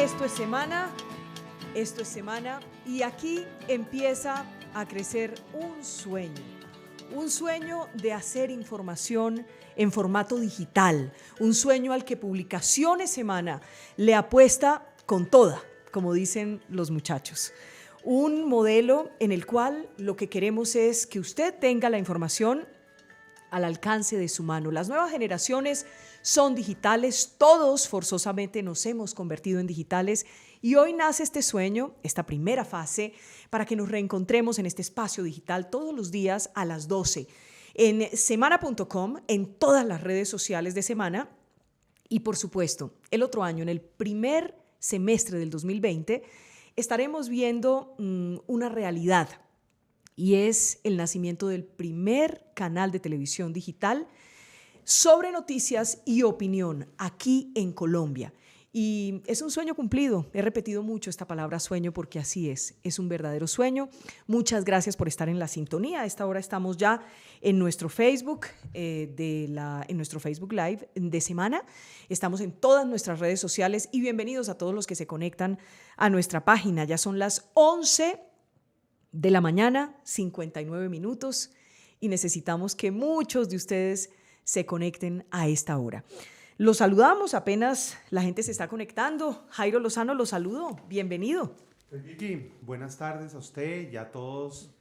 Esto es semana y aquí empieza a crecer un sueño de hacer información en formato digital, un sueño al que Publicaciones Semana le apuesta con toda, como dicen los muchachos. Un modelo en el cual lo que queremos es que usted tenga la información al alcance de su mano. Las nuevas generaciones son digitales, todos forzosamente nos hemos convertido en digitales y hoy nace este sueño, esta primera fase, para que nos reencontremos en este espacio digital todos los días a las 12 en semana.com, en todas las redes sociales de Semana y por supuesto el otro año, en el primer semestre del 2020, estaremos viendo una realidad. Y es el nacimiento del primer canal de televisión digital sobre noticias y opinión aquí en Colombia. Y es un sueño cumplido. He repetido mucho esta palabra sueño porque así es un verdadero sueño. Muchas gracias por estar en la sintonía. A esta hora estamos ya en nuestro Facebook, en nuestro Facebook Live de Semana. Estamos en todas nuestras redes sociales y bienvenidos a todos los que se conectan a nuestra página. Ya son las 11 de la mañana, 59 minutos, y necesitamos que muchos de ustedes se conecten a esta hora. Los saludamos, apenas la gente se está conectando. Jairo Lozano, los saludo. Bienvenido. Pues Vicky, buenas tardes a usted y a todos,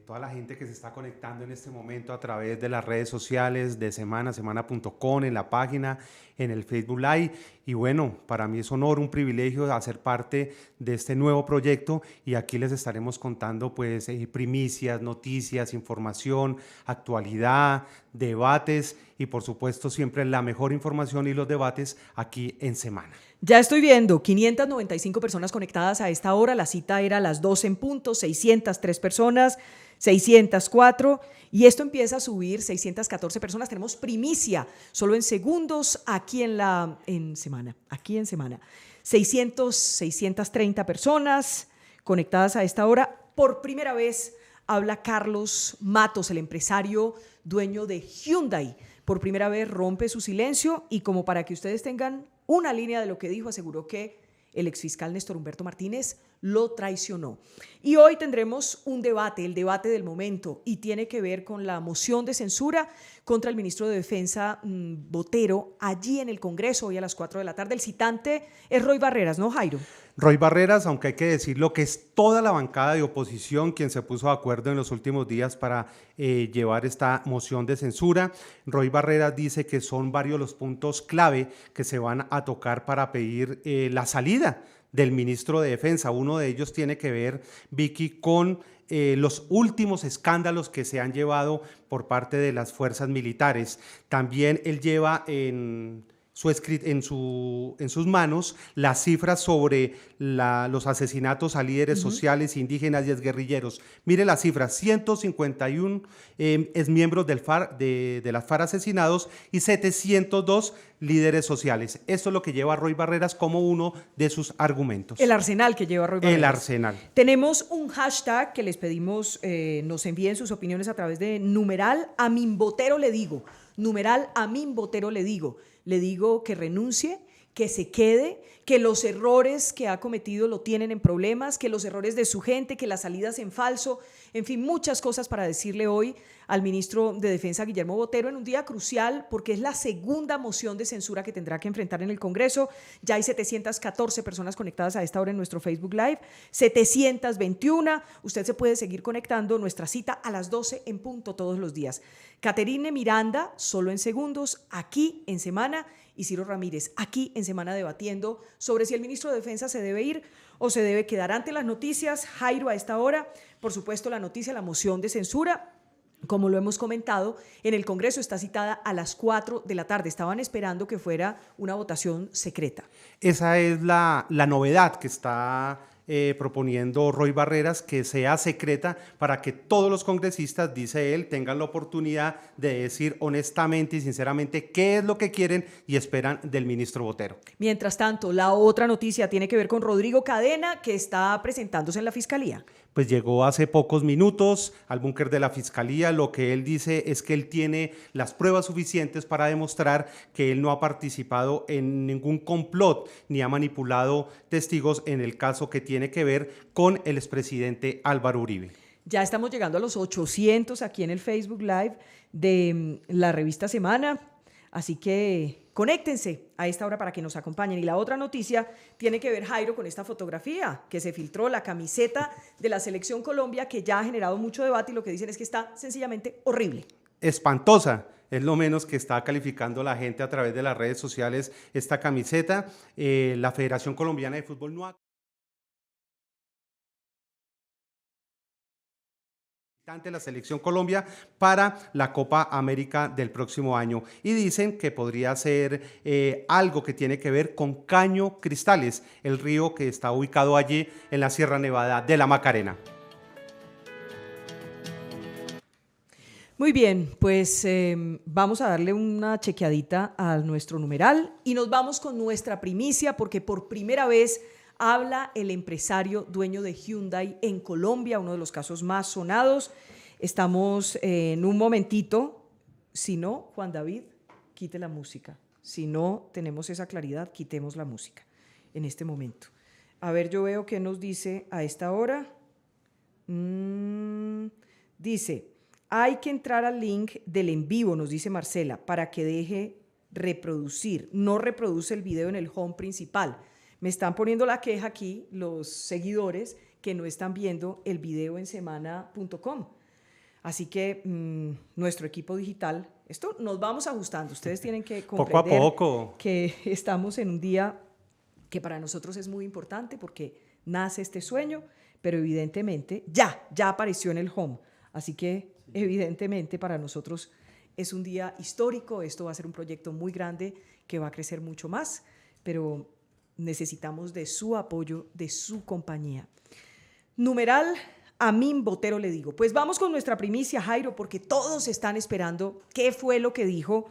toda la gente que se está conectando en este momento a través de las redes sociales de semana.com, en la página, en el Facebook Live. Y bueno, para mí es un privilegio hacer parte de este nuevo proyecto y aquí les estaremos contando pues primicias, noticias, información, actualidad, debates y por supuesto siempre la mejor información y los debates aquí en Semana. Ya estoy viendo 595 personas conectadas a esta hora, la cita era a las 12 en punto, 603 personas, 604 y esto empieza a subir, 614 personas, tenemos primicia, solo en segundos aquí en Semana, 630 personas conectadas a esta hora. Por primera vez habla Carlos Matos, el empresario dueño de Hyundai. Por primera vez rompe su silencio y como para que ustedes tengan una línea de lo que dijo, aseguró que el exfiscal Néstor Humberto Martínez lo traicionó. Y hoy tendremos un debate, el debate del momento, y tiene que ver con la moción de censura contra el ministro de Defensa Botero, allí en el Congreso, hoy a las 4 de la tarde. El citante es Roy Barreras, ¿no, Jairo? Roy Barreras, aunque hay que decirlo que es toda la bancada de oposición quien se puso de acuerdo en los últimos días para llevar esta moción de censura. Roy Barreras dice que son varios los puntos clave que se van a tocar para pedir la salida del ministro de Defensa. Uno de ellos tiene que ver, Vicky, con los últimos escándalos que se han llevado por parte de las fuerzas militares. También él lleva en sus manos las cifras sobre los asesinatos a líderes sociales, indígenas y exguerrilleros. Mire las cifras, 151 exmiembros de las FARC asesinados y 702 líderes sociales. Esto es lo que lleva a Roy Barreras como uno de sus argumentos. El arsenal que lleva Roy Barreras. El arsenal. Tenemos un hashtag que les pedimos nos envíen sus opiniones a través de numeral a Minbotero le digo. Numeral a Minbotero le digo. Le digo que renuncie, que se quede, que los errores que ha cometido lo tienen en problemas, que los errores de su gente, que las salidas en falso, en fin, muchas cosas para decirle hoy al ministro de Defensa, Guillermo Botero, en un día crucial porque es la segunda moción de censura que tendrá que enfrentar en el Congreso. Ya hay 714 personas conectadas a esta hora en nuestro Facebook Live, 721. Usted se puede seguir conectando, nuestra cita a las 12 en punto todos los días. Caterine Miranda, solo en segundos, aquí en Semana, y Ciro Ramírez, aquí en Semana debatiendo sobre si el ministro de Defensa se debe ir o se debe quedar. Ante las noticias, Jairo, a esta hora, por supuesto, la noticia, la moción de censura, como lo hemos comentado, en el Congreso está citada a las 4 de la tarde. Estaban esperando que fuera una votación secreta. Esa es la novedad que está proponiendo Roy Barreras que sea secreta para que todos los congresistas, dice él, tengan la oportunidad de decir honestamente y sinceramente qué es lo que quieren y esperan del ministro Botero. Mientras tanto, la otra noticia tiene que ver con Rodrigo Cadena, que está presentándose en la Fiscalía. Pues llegó hace pocos minutos al búnker de la Fiscalía. Lo que él dice es que él tiene las pruebas suficientes para demostrar que él no ha participado en ningún complot ni ha manipulado testigos en el caso que tiene que ver con el expresidente Álvaro Uribe. Ya estamos llegando a los 800 aquí en el Facebook Live de la revista Semana, así que conéctense a esta hora para que nos acompañen. Y la otra noticia tiene que ver, Jairo, con esta fotografía que se filtró, la camiseta de la Selección Colombia, que ya ha generado mucho debate y lo que dicen es que está sencillamente horrible. Espantosa, es lo menos que está calificando la gente a través de las redes sociales esta camiseta. La Federación Colombiana de Fútbol no ha... ante la Selección Colombia para la Copa América del próximo año y dicen que podría ser algo que tiene que ver con Caño Cristales, el río que está ubicado allí en la Sierra Nevada de la Macarena. Muy bien, pues vamos a darle una chequeadita a nuestro numeral y nos vamos con nuestra primicia porque por primera vez habla el empresario dueño de Hyundai en Colombia, uno de los casos más sonados. Estamos en un momentito. Si no, Juan David, quite la música. Si no tenemos esa claridad, quitemos la música en este momento. A ver, yo veo qué nos dice a esta hora. Dice, hay que entrar al link del en vivo, nos dice Marcela, para que deje reproducir. No reproduce el video en el home principal. Me están poniendo la queja aquí los seguidores que no están viendo el video en semana.com. Así que nuestro equipo digital, esto nos vamos ajustando. Ustedes tienen que comprender poco a poco que estamos en un día que para nosotros es muy importante porque nace este sueño, pero evidentemente ya apareció en el home. Así que evidentemente para nosotros es un día histórico. Esto va a ser un proyecto muy grande que va a crecer mucho más, pero necesitamos de su apoyo, de su compañía. Numeral, Amin Botero le digo. Pues vamos con nuestra primicia, Jairo, porque todos están esperando qué fue lo que dijo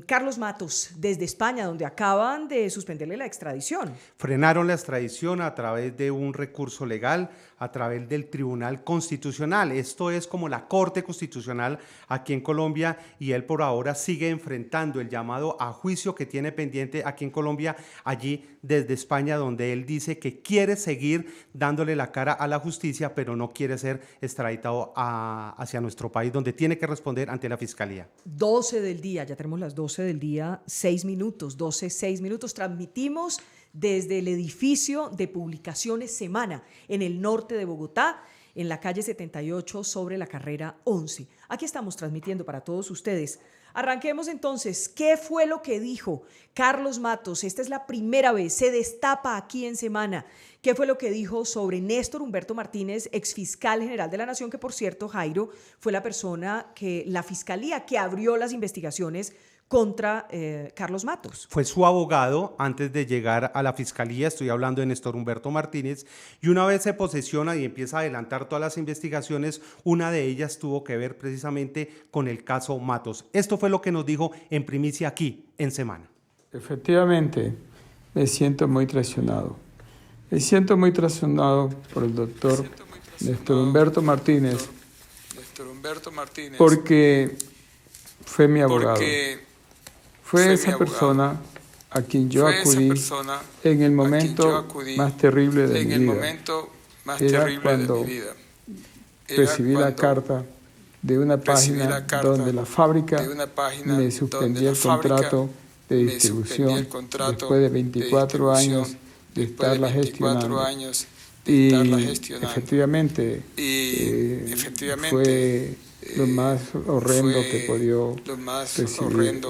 Carlos Matos desde España, donde acaban de suspenderle la extradición. Frenaron la extradición a través de un recurso legal, a través del Tribunal Constitucional. Esto es como la Corte Constitucional aquí en Colombia y él por ahora sigue enfrentando el llamado a juicio que tiene pendiente aquí en Colombia, allí desde España, donde él dice que quiere seguir dándole la cara a la justicia, pero no quiere ser extraditado hacia nuestro país, donde tiene que responder ante la Fiscalía. 12 del día, ya tenemos las 12 del día, 6 minutos, 12, 6 minutos. Transmitimos desde el edificio de Publicaciones Semana, en el norte de Bogotá, en la calle 78 sobre la carrera 11. Aquí estamos transmitiendo para todos ustedes. Arranquemos entonces. ¿Qué fue lo que dijo Carlos Matos? Esta es la primera vez, se destapa aquí en Semana. ¿Qué fue lo que dijo sobre Néstor Humberto Martínez, exfiscal general de la Nación, que por cierto, Jairo, fue la persona que, la fiscalía que abrió las investigaciones contra Carlos Matos? Fue su abogado antes de llegar a la fiscalía, estoy hablando de Néstor Humberto Martínez, y una vez se posesiona y empieza a adelantar todas las investigaciones, una de ellas tuvo que ver precisamente con el caso Matos. Esto fue lo que nos dijo en primicia aquí en Semana. Efectivamente, me siento muy traicionado. Me siento muy traicionado por el doctor Néstor Humberto Martínez, porque fue mi abogado. Fue esa persona a quien yo acudí en el momento más terrible de mi vida. Era cuando recibí la carta de una página donde la fábrica me suspendía el contrato de distribución después de 24 años de estarla gestionando. Y efectivamente fue lo más horrendo que podía recibir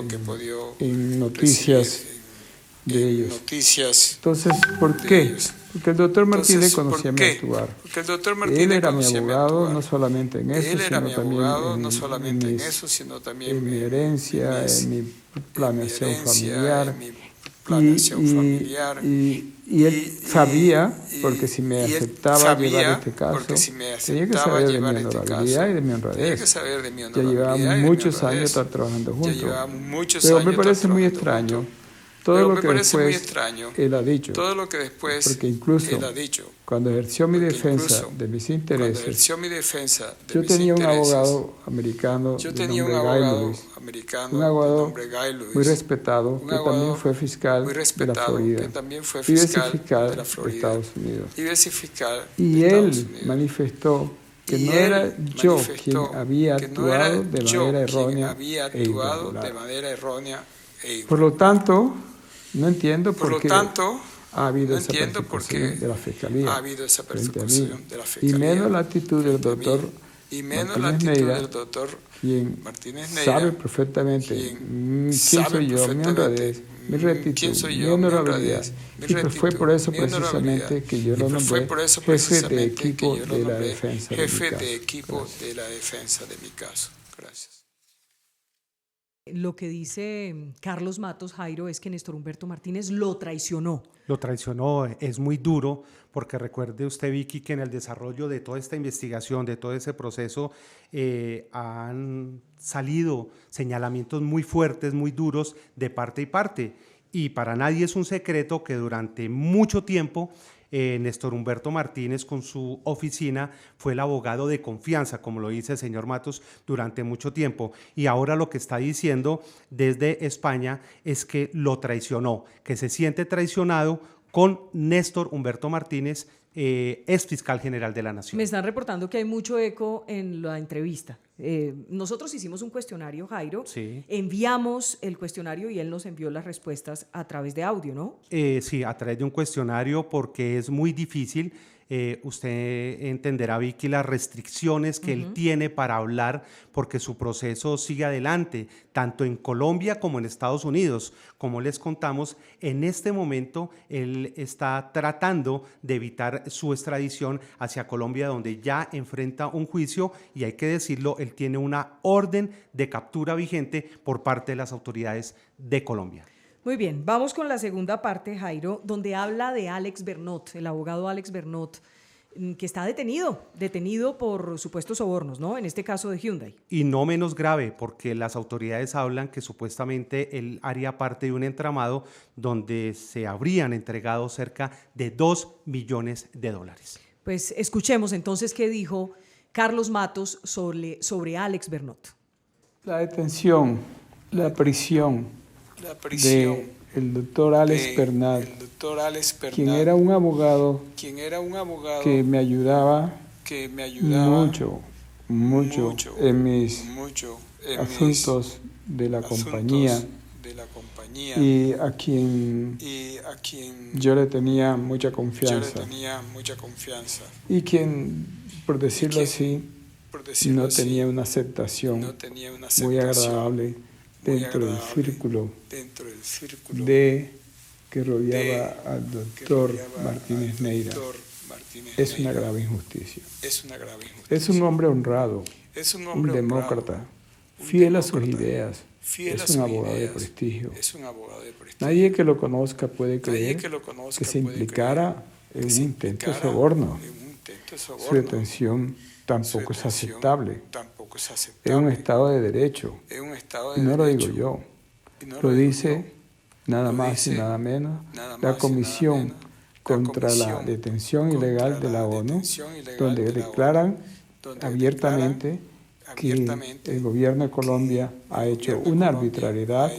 en noticias de ellos. Entonces, ¿por qué? Porque el doctor Martínez conocía mi actuar. Él era mi abogado, no solamente en eso, sino también en mi herencia, en mi planeación familiar. Y él sabía, porque si me aceptaba llevar este caso, tenía que saber de mi honorabilidad y de mi honradez. Ya llevábamos muchos años estar trabajando juntos. Pero me parece muy extraño todo lo que después él ha dicho, porque incluso cuando ejerció mi defensa de mis intereses, yo tenía un abogado americano de nombre Guy Lewis, un abogado muy respetado que también fue fiscal de la Florida y vicefiscal de Estados Unidos. Y él manifestó que no era yo quien había actuado de manera errónea e irregular. Por lo tanto, no entiendo por qué ha habido esa persecución de la Fiscalía frente a mí, y menos la actitud del doctor Martínez Neira, quien sabe perfectamente quién soy yo, mi honradez, mi rectitud, mi honorabilidad, y pues fue por eso precisamente que yo lo nombré jefe de equipo de la defensa de mi caso. Gracias. Lo que dice Carlos Matos, Jairo, es que Néstor Humberto Martínez lo traicionó. Lo traicionó, es muy duro, porque recuerde usted, Vicky, que en el desarrollo de toda esta investigación, de todo ese proceso, han salido señalamientos muy fuertes, muy duros de parte y parte. Y para nadie es un secreto que durante mucho tiempo Néstor Humberto Martínez con su oficina fue el abogado de confianza, como lo dice el señor Matos, durante mucho tiempo. Y ahora lo que está diciendo desde España es que lo traicionó, que se siente traicionado con Néstor Humberto Martínez, ex fiscal general de la Nación. Me están reportando que hay mucho eco en la entrevista. Nosotros hicimos un cuestionario, Jairo, sí. Enviamos el cuestionario y él nos envió las respuestas a través de audio, ¿no? Sí, a través de un cuestionario, porque es muy difícil. Usted entenderá, Vicky, las restricciones que él tiene para hablar, porque su proceso sigue adelante, tanto en Colombia como en Estados Unidos. Como les contamos, en este momento él está tratando de evitar su extradición hacia Colombia, donde ya enfrenta un juicio, y hay que decirlo, él tiene una orden de captura vigente por parte de las autoridades de Colombia. Muy bien, vamos con la segunda parte, Jairo, donde habla de Alex Bernot, el abogado Alex Bernot, que está detenido por supuestos sobornos, ¿no? En este caso de Hyundai. Y no menos grave, porque las autoridades hablan que supuestamente él haría parte de un entramado donde se habrían entregado cerca de $2 millones. Pues escuchemos entonces qué dijo Carlos Matos sobre Alex Bernot. La detención, la prisión de el doctor Alex Bernat, quien era un abogado que me ayudaba mucho en mis asuntos de la compañía, y a quien yo le tenía mucha confianza, y quien, por decirlo así, no tenía una aceptación muy agradable dentro del círculo de que rodeaba al doctor Martínez Neira. Es una grave injusticia. Es un hombre honrado, un demócrata, fiel a sus ideas. Es un abogado de prestigio. Nadie que lo conozca puede creer que se implicara en un intento de soborno. Su detención tampoco es aceptable. Es un Estado de Derecho. Y no lo digo yo. Lo dice nada más y nada menos la Comisión contra la Detención Ilegal de la ONU, donde declaran abiertamente que el gobierno de Colombia ha hecho una arbitrariedad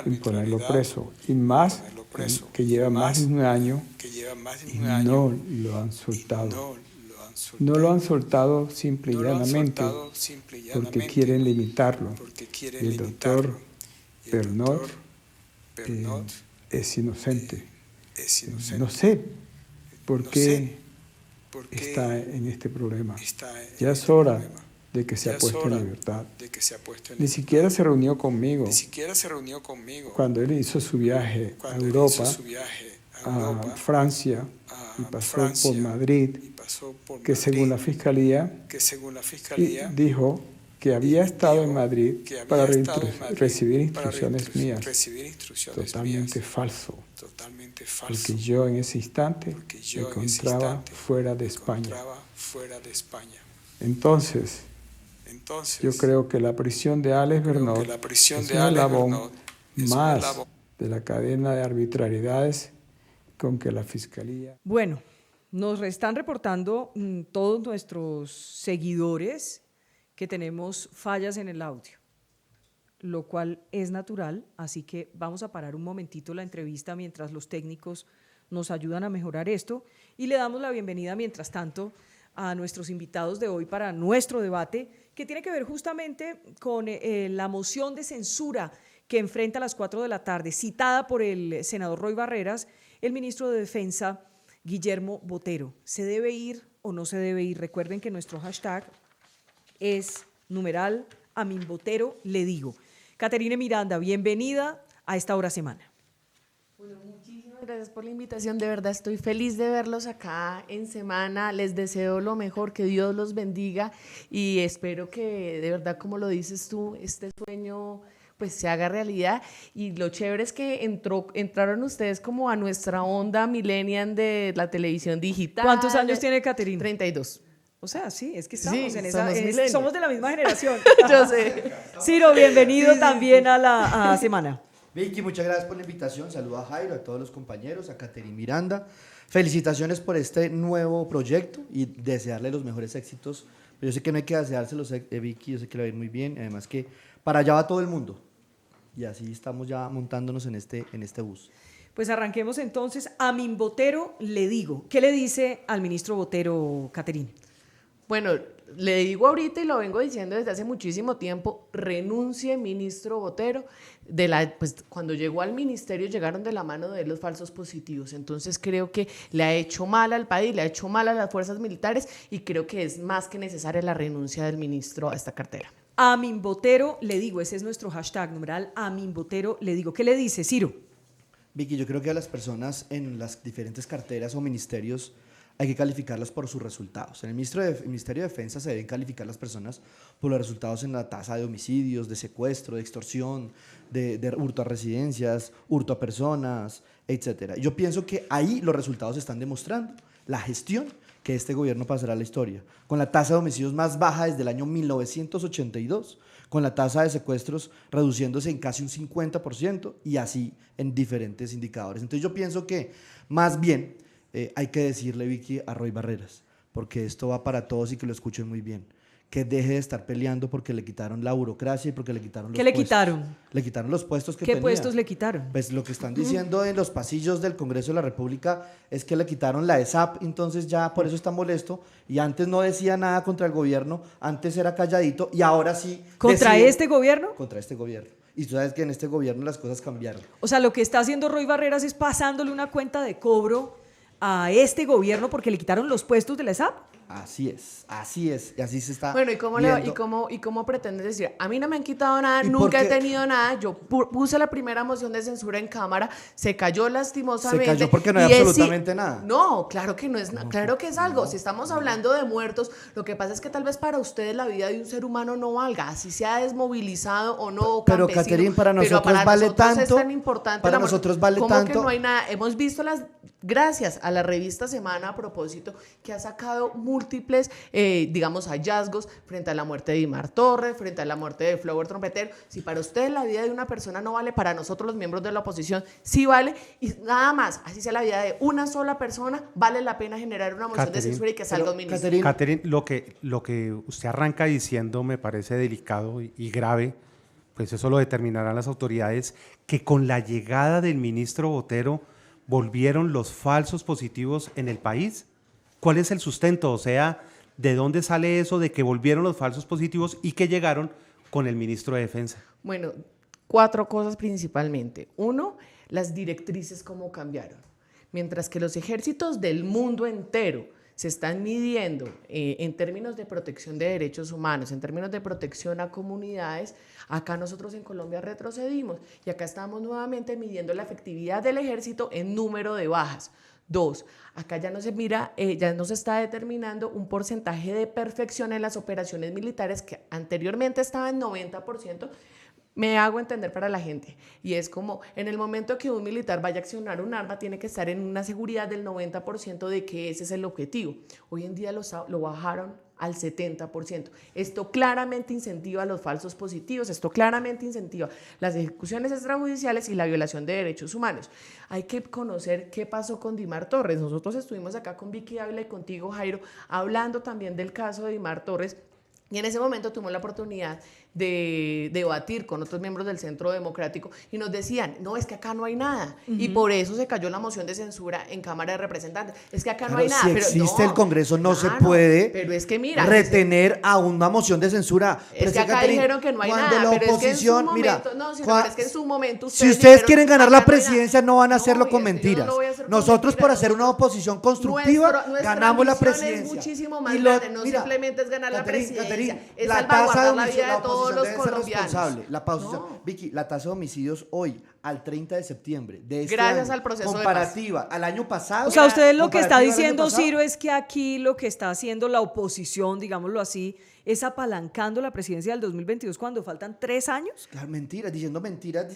en ponerlo preso, y más que lleva más de un año y no lo han soltado. No lo han soltado simple y llanamente porque quieren limitarlo. El doctor Bernot es inocente. No sé por qué está en este problema. Ya es hora de que sea puesto en libertad. Ni siquiera se reunió conmigo cuando él hizo su viaje a Europa, a Francia, y pasó por Madrid, que según la Fiscalía dijo que había estado en Madrid para recibir instrucciones mías. Totalmente falso. Porque yo en ese instante me encontraba fuera de España. Entonces, yo creo que la prisión de Alex Bernot es un eslabón más de la cadena de arbitrariedades con que la Fiscalía... Bueno, nos están reportando todos nuestros seguidores que tenemos fallas en el audio, lo cual es natural, así que vamos a parar un momentito la entrevista mientras los técnicos nos ayudan a mejorar esto y le damos la bienvenida mientras tanto a nuestros invitados de hoy para nuestro debate que tiene que ver justamente con la moción de censura que enfrenta a las 4 de la tarde, citada por el senador Roy Barreras, el ministro de Defensa Guillermo Botero. ¿Se debe ir o no se debe ir? Recuerden que nuestro hashtag es numeral #AminBotero le digo. Caterine Miranda, bienvenida a esta hora semana. Bueno, muchísimas gracias por la invitación, de verdad estoy feliz de verlos acá en semana, les deseo lo mejor, que Dios los bendiga y espero que de verdad, como lo dices tú, este sueño pues se haga realidad y lo chévere es que entraron ustedes como a nuestra onda millennial de la televisión digital. ¿Cuántos años tiene Caterine? 32. O sea, sí, es que estamos sí, en esa, somos de la misma generación. Yo sé. Ciro, bienvenido también a la semana. Vicky, muchas gracias por la invitación. Saludo a Jairo, a todos los compañeros, a Caterine Miranda. Felicitaciones por este nuevo proyecto y desearle los mejores éxitos. Pero yo sé que no hay que deseárselos, Vicky, yo sé que le va a ir muy bien. Además que para allá va todo el mundo. Y así estamos ya montándonos en este bus. Pues arranquemos entonces. AminBotero le digo. ¿Qué le dice al ministro Botero, Caterine? Bueno, le digo ahorita y lo vengo diciendo desde hace muchísimo tiempo, renuncie, ministro Botero. Pues, cuando llegó al ministerio llegaron de la mano de él los falsos positivos. Entonces creo que le ha hecho mal al país, le ha hecho mal a las fuerzas militares y creo que es más que necesaria la renuncia del ministro a esta cartera. AminBotero le digo, ese es nuestro hashtag, numeral AminBotero le digo. ¿Qué le dice, Ciro? Vicky, yo creo que a las personas en las diferentes carteras o ministerios hay que calificarlas por sus resultados. En el Ministerio de Defensa se deben calificar las personas por los resultados en la tasa de homicidios, de secuestro, de extorsión, de hurto a residencias, hurto a personas, etc. Yo pienso que ahí los resultados están demostrando la gestión que este gobierno pasará a la historia, con la tasa de homicidios más baja desde el año 1982, con la tasa de secuestros reduciéndose en casi un 50% y así en diferentes indicadores. Entonces yo pienso que más bien hay que decirle, Vicky, a Roy Barreras, porque esto va para todos y que lo escuchen muy bien, que deje de estar peleando porque le quitaron la burocracia y porque le quitaron los puestos. ¿Qué le quitaron? Le quitaron los puestos que tenía. ¿Qué puestos le quitaron? Pues lo que están diciendo en los pasillos del Congreso de la República es que le quitaron la ESAP, entonces ya por eso está molesto y antes no decía nada contra el gobierno, antes era calladito y ahora sí. ¿Contra este gobierno? Contra este gobierno. Y tú sabes que en este gobierno las cosas cambiaron. O sea, lo que está haciendo Roy Barreras es pasándole una cuenta de cobro a este gobierno porque le quitaron los puestos de la ESAP. Así es, y así se está. Bueno, ¿y cómo pretendes decir? A mí no me han quitado nada, nunca he tenido nada. Yo puse la primera moción de censura en Cámara, se cayó lastimosamente. Se cayó porque no hay absolutamente nada. No, claro que no es nada, claro que es algo. Si estamos hablando de muertos, lo que pasa es que tal vez para ustedes la vida de un ser humano no valga, así sea desmovilizado o no. Pero Caterine, para nosotros vale tanto. Es tan importante. Para nosotros vale tanto. ¿Cómo que no hay nada? Hemos visto gracias a la revista Semana, a propósito, que ha sacado múltiples, digamos, hallazgos frente a la muerte de Dimar Torres, frente a la muerte de Flower Trompetero. Si para ustedes la vida de una persona no vale, para nosotros los miembros de la oposición sí vale, y nada más, así sea la vida de una sola persona, vale la pena generar una moción de censura y que salga un ministro. Caterine, lo que usted arranca diciendo me parece delicado y grave, pues eso lo determinarán las autoridades, que con la llegada del ministro Botero volvieron los falsos positivos en el país. ¿Cuál es el sustento? O sea, ¿de dónde sale eso de que volvieron los falsos positivos y que llegaron con el ministro de Defensa? Bueno, 4 cosas principalmente. 1, las directrices cómo cambiaron. Mientras que los ejércitos del mundo entero se están midiendo en términos de protección de derechos humanos, en términos de protección a comunidades, acá nosotros en Colombia retrocedimos y acá estamos nuevamente midiendo la efectividad del ejército en número de bajas. Dos, acá ya no se mira, ya no se está determinando un porcentaje de perfección en las operaciones militares que anteriormente estaba en 90%. Me hago entender para la gente, y es como en el momento que un militar vaya a accionar un arma tiene que estar en una seguridad del 90% de que ese es el objetivo. Hoy en día lo bajaron al 70%. Esto claramente incentiva los falsos positivos, esto claramente incentiva las ejecuciones extrajudiciales y la violación de derechos humanos. Hay que conocer qué pasó con Dimar Torres. Nosotros estuvimos acá con Vicky Ávila y contigo, Jairo, hablando también del caso de Dimar Torres, y en ese momento tuvimos la oportunidad de debatir con otros miembros del Centro Democrático y nos decían, no, es que acá no hay nada. Y por eso se cayó la moción de censura en Cámara de Representantes. Es que acá no hay nada. Si pero existe no, el Congreso, no se claro, puede pero es que mira, retener a una moción de censura. Es que acá Catherine, dijeron que no hay cuando nada, la pero es que en su oposición, momento, mira, no, pero es que en su momento si ustedes ustedes dijeron, quieren ganar acá la presidencia, no van a hacerlo con y es que yo mentiras. no lo voy a hacer con Nosotros, por mentiras. hacer una oposición constructiva, Nuestra ganamos la ambición presidencia. es muchísimo más Y grande, no mira, simplemente es ganar la presidencia, Catherine, es la salvaguardar tasa de la vida de todos los colombianos. Vicky, la tasa de homicidios hoy, al 30 de septiembre de este Gracias año, al proceso de comparativa al año pasado. O sea, usted lo que está comparativa al año diciendo, pasado, Ciro, es que aquí lo que está haciendo la oposición, digámoslo así, es apalancando la presidencia del 2022 cuando faltan 3 años. Claro, mentiras, diciendo mentiras.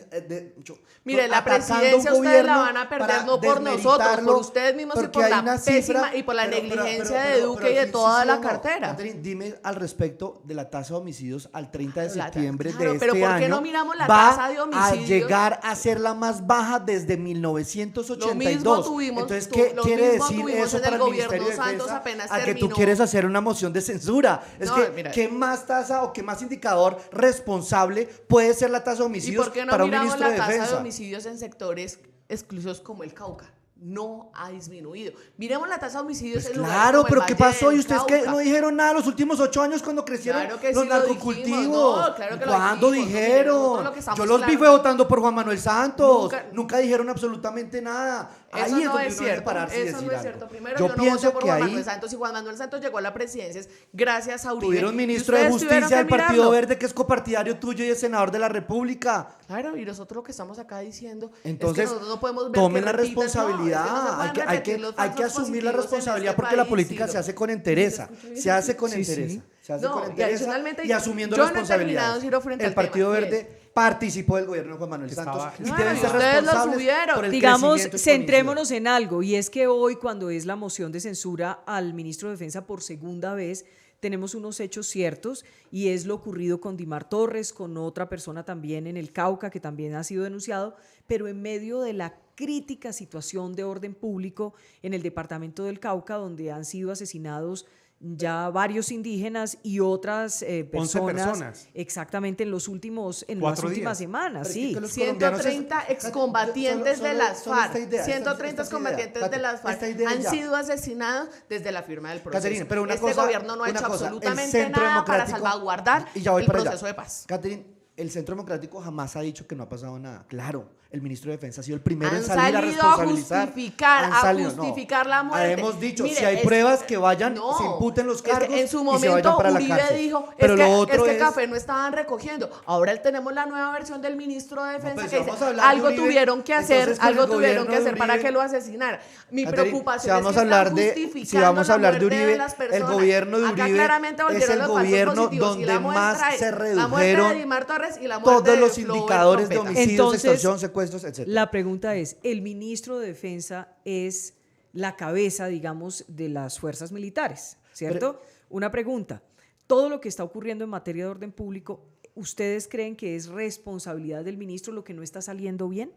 Mire, la atacando presidencia un ustedes la gobierno van a perder para no por nosotros, desmeritarlo, por ustedes mismos y porque por hay la una pésima cifra, y por la negligencia pero- de Duque y de sí, toda sí la o no. cartera. Catherine, dime al respecto de la tasa de homicidios al 30 de septiembre Claro, de pero este ¿por qué año. no miramos la va tasa de homicidios? a llegar a ser la más baja desde 1982. Lo mismo tuvimos, Entonces, ¿qué lo quiere mismo decir tuvimos eso en para el el Ministerio de gobierno Santos Defensa? apenas A que tú terminó. quieres hacer una moción de censura. Es No, que, mira. ¿qué más tasa o qué más indicador responsable puede ser la tasa de ¿Y homicidios por qué no para un miramos ministro la de tasa de Defensa? homicidios en sectores exclusivos como el Cauca? No ha disminuido. Miremos la tasa de homicidios Pues en lugares claro, como el pero ¿qué Valle pasó? del ¿Y ustedes qué Cauca? no dijeron nada los últimos 8 años cuando crecieron Claro que los sí lo narcocultivos? dijimos, no, claro que lo ¿Cuándo dijimos, no, mire, dijeron? nosotros lo que estamos Yo los vi claro- fue votando por Juan Manuel Santos. Nunca- Nunca dijeron absolutamente nada. Eso Ahí no es donde es uno debe cierto, pararse y eso decir no es algo. cierto. Primero, Yo yo no pienso voté por que Juan ahí Manuel Santos, y Juan Manuel Santos llegó a la presidencia gracias a Uribe. tuvieron Y ministro de ustedes tuvieron Justicia que del Partido mirarlo. Verde, que es copartidario tuyo y es senador de la República. Claro, y nosotros lo que estamos acá diciendo Entonces, es que nosotros no podemos ver tomen que la repitan, responsabilidad. no, es que no se pueden hay repetir los que falsos asumir la positivos en responsabilidad este porque la país, política Ciro. se hace con entereza. Se hace con Sí, sí. entereza. Se hace No, con y entereza adicionalmente, y asumiendo yo no he terminado, responsabilidades. Ciro, frente El al Partido tema, Verde participó del gobierno de Juan Manuel Santos Estaba- y Claro, deben y ser ustedes lo responsables subieron. por el Digamos, crecimiento centrémonos en algo, y es que hoy, cuando es la moción de censura al ministro de Defensa por segunda vez, tenemos unos hechos ciertos, y es lo ocurrido con Dimar Torres, con otra persona también en el Cauca, que también ha sido denunciado, pero en medio de la crítica situación de orden público en el departamento del Cauca, donde han sido asesinados ya varios indígenas y otras 11 personas, personas. exactamente en las 4 últimas días. semanas, Pero es sí. que los colombianos 130 es- excombatientes solo- de las solo FARC, esta idea, 130 esta idea, excombatientes de las FARC esta idea han ya. sido asesinados desde la firma del proceso. Caterina, pero una este cosa, gobierno no ha una hecho cosa, el absolutamente Centro nada para Democrático- salvaguardar y ya voy el para allá. proceso de paz. Caterina, el Centro Democrático jamás ha dicho que no ha pasado nada. Claro, el ministro de Defensa ha sido el primero Han en salir a salido a responsabilizar. justificar, Han a salido, no. justificar la muerte. Hemos dicho, Mire, si hay es- pruebas que vayan, no, se imputen los es que cargos en su y se vayan momento para la Uribe cárcel. dijo, Pero es lo que, otro es que es- café no estaban recogiendo. Ahora tenemos la nueva versión del ministro de Defensa pues, que vamos dice, a hablar de algo Uribe, tuvieron que hacer, entonces, con algo el tuvieron gobierno que hacer de para Uribe- que lo asesinaran. Mi Caterina, preocupación si vamos es que a hablar están de- justificando si vamos a hablar de la muerte Uribe, las el personas. gobierno de Acá Uribe claramente es volvieron el los falsos gobierno positivos, y donde la muestra más es se la muerte de redujeron Dimar Torres y la muerte todos de los Flower indicadores de Trompeta. homicidios, Entonces, extorsión, secuestros, etc. La pregunta es, ¿el ministro de Defensa es la cabeza, digamos, de las fuerzas militares, cierto? Una pregunta, todo lo que está ocurriendo en materia de orden público, ¿ustedes creen que es responsabilidad del ministro lo que no está saliendo bien?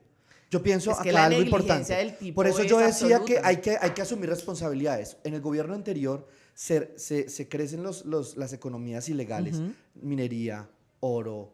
Yo pienso Es que acá la algo negligencia importante. del tipo Por eso es yo decía absoluta. que hay que asumir responsabilidades. En el gobierno anterior se crecen las economías ilegales, minería, oro,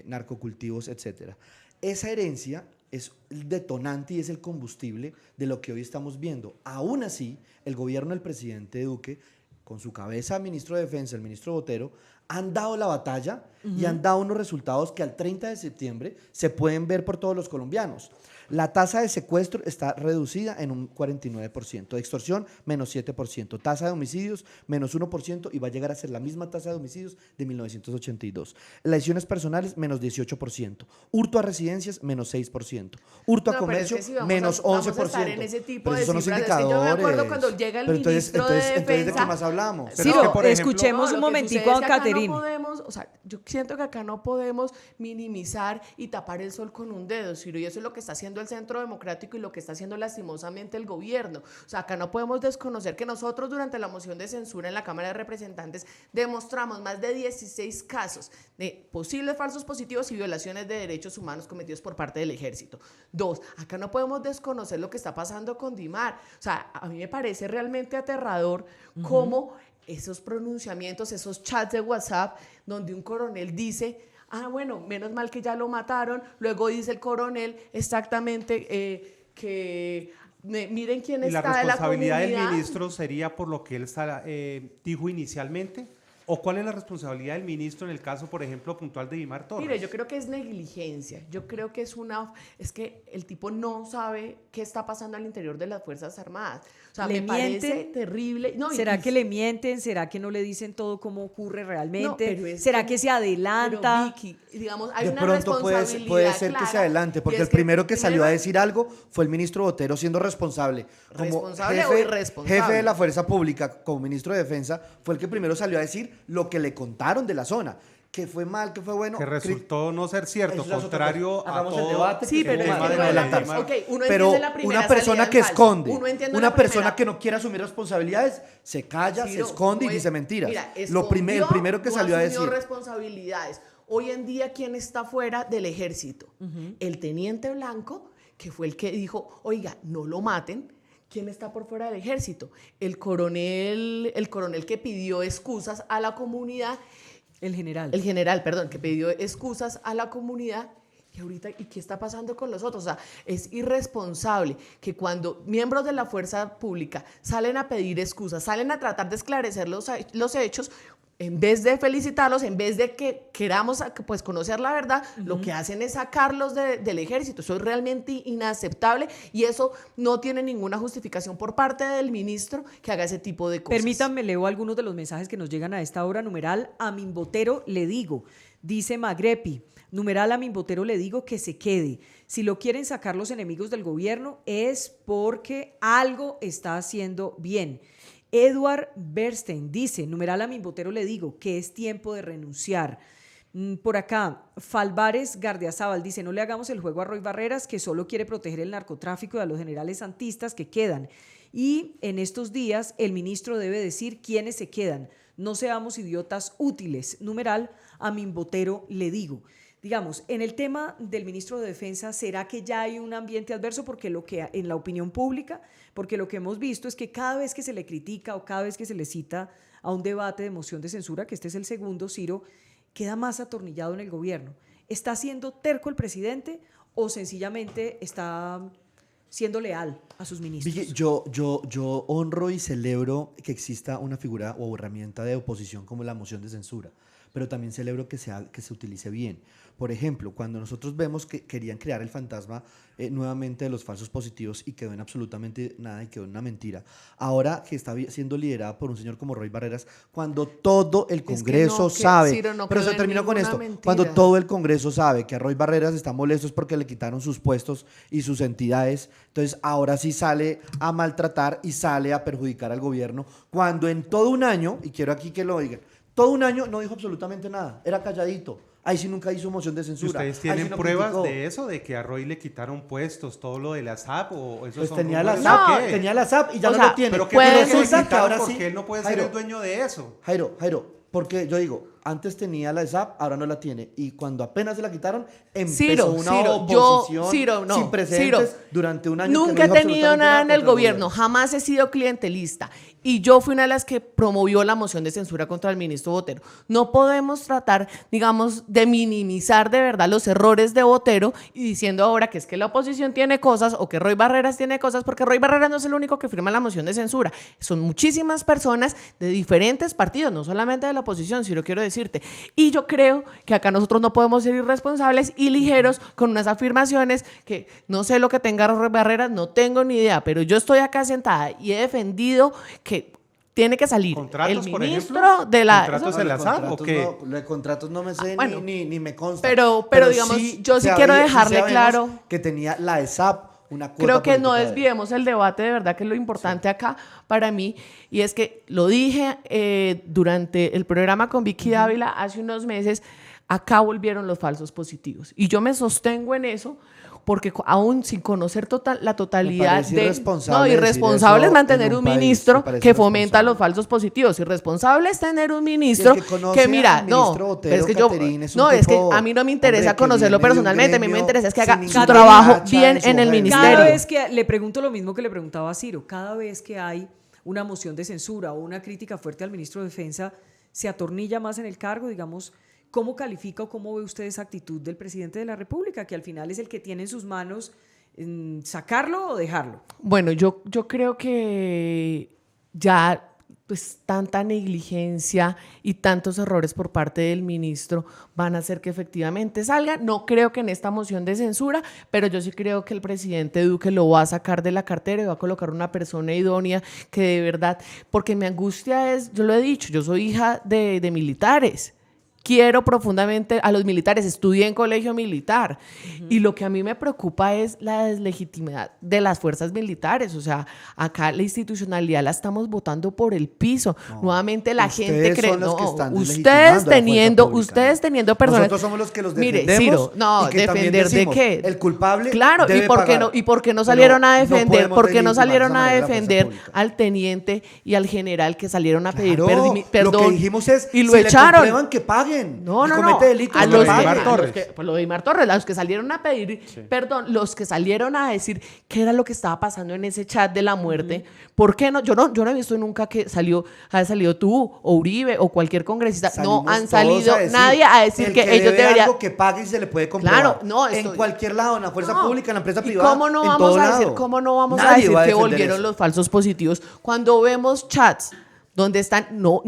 narcocultivos, etcétera. Esa herencia es el detonante y es el combustible de lo que hoy estamos viendo. Aún así, el gobierno del presidente Duque, con su cabeza ministro de Defensa, el ministro Botero, han dado la batalla y han dado unos resultados que al 30 de septiembre se pueden ver por todos los colombianos. La tasa de secuestro está reducida en un 49%, de extorsión menos 7%, tasa de homicidios menos 1% y va a llegar a ser la misma tasa de homicidios de 1982. Lesiones personales menos 18%, hurto a residencias menos 6%, hurto a comercio menos 11%. Vamos a estar en ese tipo pero de son los cifras. indicadores. Yo me acuerdo cuando llega el ministro de Defensa. Entonces, ¿de qué más hablamos? Ciro, es que, por ejemplo, escuchemos un momentico a Caterine. Yo siento que acá no podemos minimizar y tapar el sol con un dedo, Ciro, y eso es lo que está haciendo el Centro Democrático y lo que está haciendo lastimosamente el gobierno. O sea, acá no podemos desconocer que nosotros durante la moción de censura en la Cámara de Representantes demostramos más de 16 casos de posibles falsos positivos y violaciones de derechos humanos cometidos por parte del ejército. 2, acá no podemos desconocer lo que está pasando con Dimar. O sea, a mí me parece realmente aterrador cómo esos pronunciamientos, esos chats de WhatsApp donde un coronel dice: bueno, menos mal que ya lo mataron. Luego dice el coronel exactamente miren quién está de la comunidad. ¿Y la responsabilidad del ministro sería por lo que él dijo inicialmente? ¿O cuál es la responsabilidad del ministro en el caso, por ejemplo, puntual de Dimar Torres? Mire, yo creo que es negligencia. Yo creo que es que el tipo no sabe qué está pasando al interior de las Fuerzas Armadas. O sea, me parece terrible. No, ¿Será que le mienten? ¿Será que no le dicen todo cómo ocurre realmente? No, ¿será que se adelanta? Pero Vicky, digamos, hay de una pronto responsabilidad puede ser clara, que se adelante, porque el primero que salió a decir algo fue el ministro Botero, siendo responsable. Como ¿Responsable o irresponsable? Jefe de la Fuerza Pública, como ministro de Defensa, fue el que primero salió a decir lo que le contaron de la zona. Que fue mal, que fue bueno. Que resultó no ser cierto, contrario a todo el debate. Sí, pero tema de adelantarse. Okay, pero una persona que esconde, una persona que no quiere asumir responsabilidades, se calla, se esconde y dice mentiras. Mira, el primero que salió a decir. Responsabilidades. Hoy en día, ¿quién está fuera del ejército? El teniente Blanco, que fue el que dijo: oiga, no lo maten. ¿Quién está por fuera del ejército? El coronel que pidió excusas a la comunidad. El general, que pidió excusas a la comunidad. Y ahorita, ¿y qué está pasando con los otros? O sea, es irresponsable que cuando miembros de la fuerza pública salen a pedir excusas, salen a tratar de esclarecer los hechos, en vez de felicitarlos, en vez de que queramos pues, conocer la verdad, lo que hacen es sacarlos del ejército. Eso es realmente inaceptable y eso no tiene ninguna justificación por parte del ministro que haga ese tipo de cosas. Permítanme, leo algunos de los mensajes que nos llegan a esta hora. Numeral, a Minbotero le digo, dice Magrepi. Numeral, a Minbotero le digo que se quede. Si lo quieren sacar los enemigos del gobierno es porque algo está haciendo bien. Edward Bernstein dice, numeral, a Minbotero le digo que es tiempo de renunciar. Por acá, Falvares Gardiazabal dice, no le hagamos el juego a Roy Barreras, que solo quiere proteger el narcotráfico y a los generales santistas que quedan. Y en estos días el ministro debe decir quiénes se quedan. No seamos idiotas útiles. Numeral, a Minbotero le digo. Digamos, en el tema del ministro de Defensa, ¿será que ya hay un ambiente adverso? Porque lo que en la opinión pública, porque lo que hemos visto es que cada vez que se le critica o cada vez que se le cita a un debate de moción de censura, que este es el segundo, Ciro, queda más atornillado en el gobierno. ¿Está siendo terco el presidente o sencillamente está siendo leal a sus ministros? Vicky, yo honro y celebro que exista una figura o herramienta de oposición como la moción de censura, pero también celebro que se utilice bien. Por ejemplo, cuando nosotros vemos que querían crear el fantasma nuevamente de los falsos positivos y quedó en absolutamente nada y quedó en una mentira, ahora que está siendo liderada por un señor como Roy Barreras, cuando todo el Congreso sabe, Ciro, no pero se terminó con esto, mentira. Cuando todo el Congreso sabe que a Roy Barreras está molesto es porque le quitaron sus puestos y sus entidades, entonces ahora sí sale a maltratar y sale a perjudicar al gobierno, cuando en todo un año, y quiero aquí que lo digan, todo un año no dijo absolutamente nada, era calladito. Ahí sí nunca hizo moción de censura. ¿Ustedes tienen pruebas de eso? ¿De que a Roy le quitaron puestos, todo lo de la SAP? ¿O eso pues son tenía la rumores? SAP, tenía la SAP y ya no lo tiene. ¿Pero qué resulta que ahora sí? Porque él no puede ser el dueño de eso. Jairo, porque yo digo, antes tenía la SAP, ahora no la tiene. Y cuando apenas se la quitaron, empezó una oposición sin precedentes durante un año. Nunca he tenido nada en el gobierno, jamás he sido clientelista. Y yo fui una de las que promovió la moción de censura contra el ministro Botero. No podemos tratar, digamos, de minimizar de verdad los errores de Botero y diciendo ahora que es que la oposición tiene cosas o que Roy Barreras tiene cosas, porque Roy Barreras no es el único que firma la moción de censura. Son muchísimas personas de diferentes partidos, no solamente de la oposición, si lo quiero decir. decirte. Y yo creo que acá nosotros no podemos ser irresponsables y ligeros con unas afirmaciones que no sé lo que tenga Barreras, no tengo ni idea, pero yo estoy acá sentada y he defendido que tiene que salir ¿Contratos, el por ministro ejemplo? de la... ¿Contratos en la SAP o qué? Lo de contratos no me sé bueno, ni me consta. pero digamos, yo sí sabía- quiero dejarle sabemos claro... que tenía la ESAP una cuota Creo que no política de- desviemos el debate, de verdad que es lo importante acá para mí, y es que lo dije durante el programa con Vicky Dávila hace unos meses, acá volvieron los falsos positivos. Y yo me sostengo en eso, porque aún sin conocer la totalidad parece de... irresponsable No, decir irresponsable eso es mantener en un un país, ministro me parece que fomenta irresponsable. los falsos positivos. Irresponsable es tener un ministro Y el que conoce mira, al ministro no, Botero, es que yo... Caterín, es un No, es que tipo, a mí no me interesa hombre, que conocerlo viene de un personalmente, a mí me gremio interesa es que sin haga ninguna su trabajo tacha bien en su en el hoja de vida. ministerio. Cada vez que le pregunto lo mismo que le preguntaba a Ciro, cada vez que hay una moción de censura o una crítica fuerte al ministro de Defensa, se atornilla más en el cargo, digamos, ¿cómo califica o cómo ve usted esa actitud del presidente de la República, que al final es el que tiene en sus manos sacarlo o dejarlo? Bueno, yo creo que ya pues tanta negligencia y tantos errores por parte del ministro van a hacer que efectivamente salga. No creo que en esta moción de censura, pero yo sí creo que el presidente Duque lo va a sacar de la cartera y va a colocar una persona idónea que de verdad, porque mi angustia es, yo lo he dicho, yo soy hija de militares. Quiero profundamente a los militares, estudié en colegio militar y lo que a mí me preocupa es la deslegitimidad de las fuerzas militares. O sea, acá la institucionalidad la estamos botando por el piso. Nuevamente la gente cree, son los que no, están deslegitimando a la fuerza ustedes teniendo personas. Nosotros somos los que los Mire, defendemos. Ciro, no, y que también defender de decimos, qué. El culpable Claro, debe pagar. ¿y por qué no Pero salieron a no defender? podemos ¿Por qué no legitimar salieron de esa a manera la fuerza defender pública? al teniente y al general que salieron a pedir Claro, perdón? Lo que dijimos es, y lo si echaron. le comprueban, que paguen. No, Y no, comete no. delitos, A que los paguen. pues lo de Imar Torres, los que salieron a pedir perdón, los que salieron a decir qué era lo que estaba pasando en ese chat de la muerte. ¿Por qué no? Yo no he visto nunca que haya salido tú o Uribe o cualquier congresista. Salimos no han todos salido a decir, nadie a decir el que ellos debe deberían. algo que pague y se le puede comprobar. Claro, no, en cualquier lado, en la fuerza No. pública, en la empresa ¿Y privada, cómo no en vamos todo a decir, lado. cómo no vamos a Nadie decir va a que defender volvieron eso. los falsos positivos? Cuando vemos chats donde están no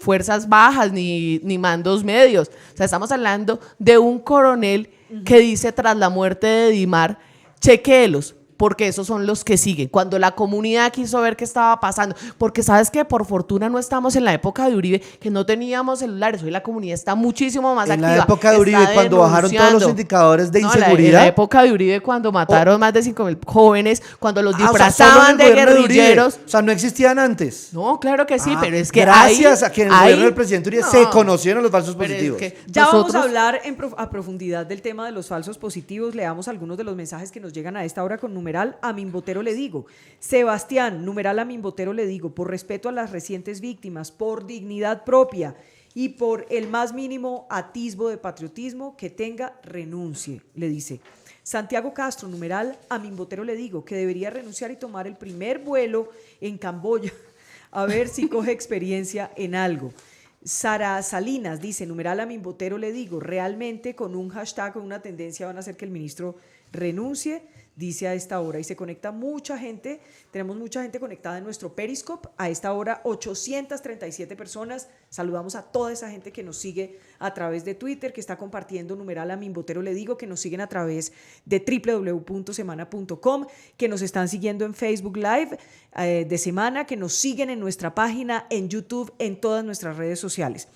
fuerzas bajas ni mandos medios. O sea, estamos hablando de un coronel que dice tras la muerte de Dimar, chequéelos, porque esos son los que siguen. Cuando la comunidad quiso ver qué estaba pasando, porque sabes que por fortuna no estamos en la época de Uribe, que no teníamos celulares, hoy la comunidad está muchísimo más En activa. la época de Uribe, está cuando bajaron todos los denunciando. indicadores de No, inseguridad. en la época de Uribe, cuando mataron más de 5,000 jóvenes, cuando los o sea, disfrazaban solo en de el gobierno Uribe. guerrilleros. O sea, no existían antes. No, claro que sí, Ah, pero es que gracias ahí, a que en el ahí- gobierno del presidente Uribe se conocieron los falsos pero es positivos. que Ya vamos nosotros- a hablar a profundidad del tema de los falsos positivos. Leamos algunos de los mensajes que nos llegan a esta hora con numeral a Min Botero le digo. Sebastián, numeral a Min Botero le digo, por respeto a las recientes víctimas, por dignidad propia y por el más mínimo atisbo de patriotismo que tenga, renuncie, le dice. Santiago Castro, numeral a Min Botero le digo, que debería renunciar y tomar el primer vuelo en Camboya a ver si coge experiencia en algo. Sara Salinas dice, numeral a Min Botero le digo, realmente con un hashtag, con una tendencia van a hacer que el ministro renuncie, dice a esta hora, y se conecta mucha gente, tenemos mucha gente conectada en nuestro Periscope, a esta hora 837 personas, saludamos a toda esa gente que nos sigue a través de Twitter, que está compartiendo numeral a Min Botero le digo, que nos siguen a través de www.semana.com, que nos están siguiendo en Facebook Live de Semana, que nos siguen en nuestra página, en YouTube, en todas nuestras redes sociales.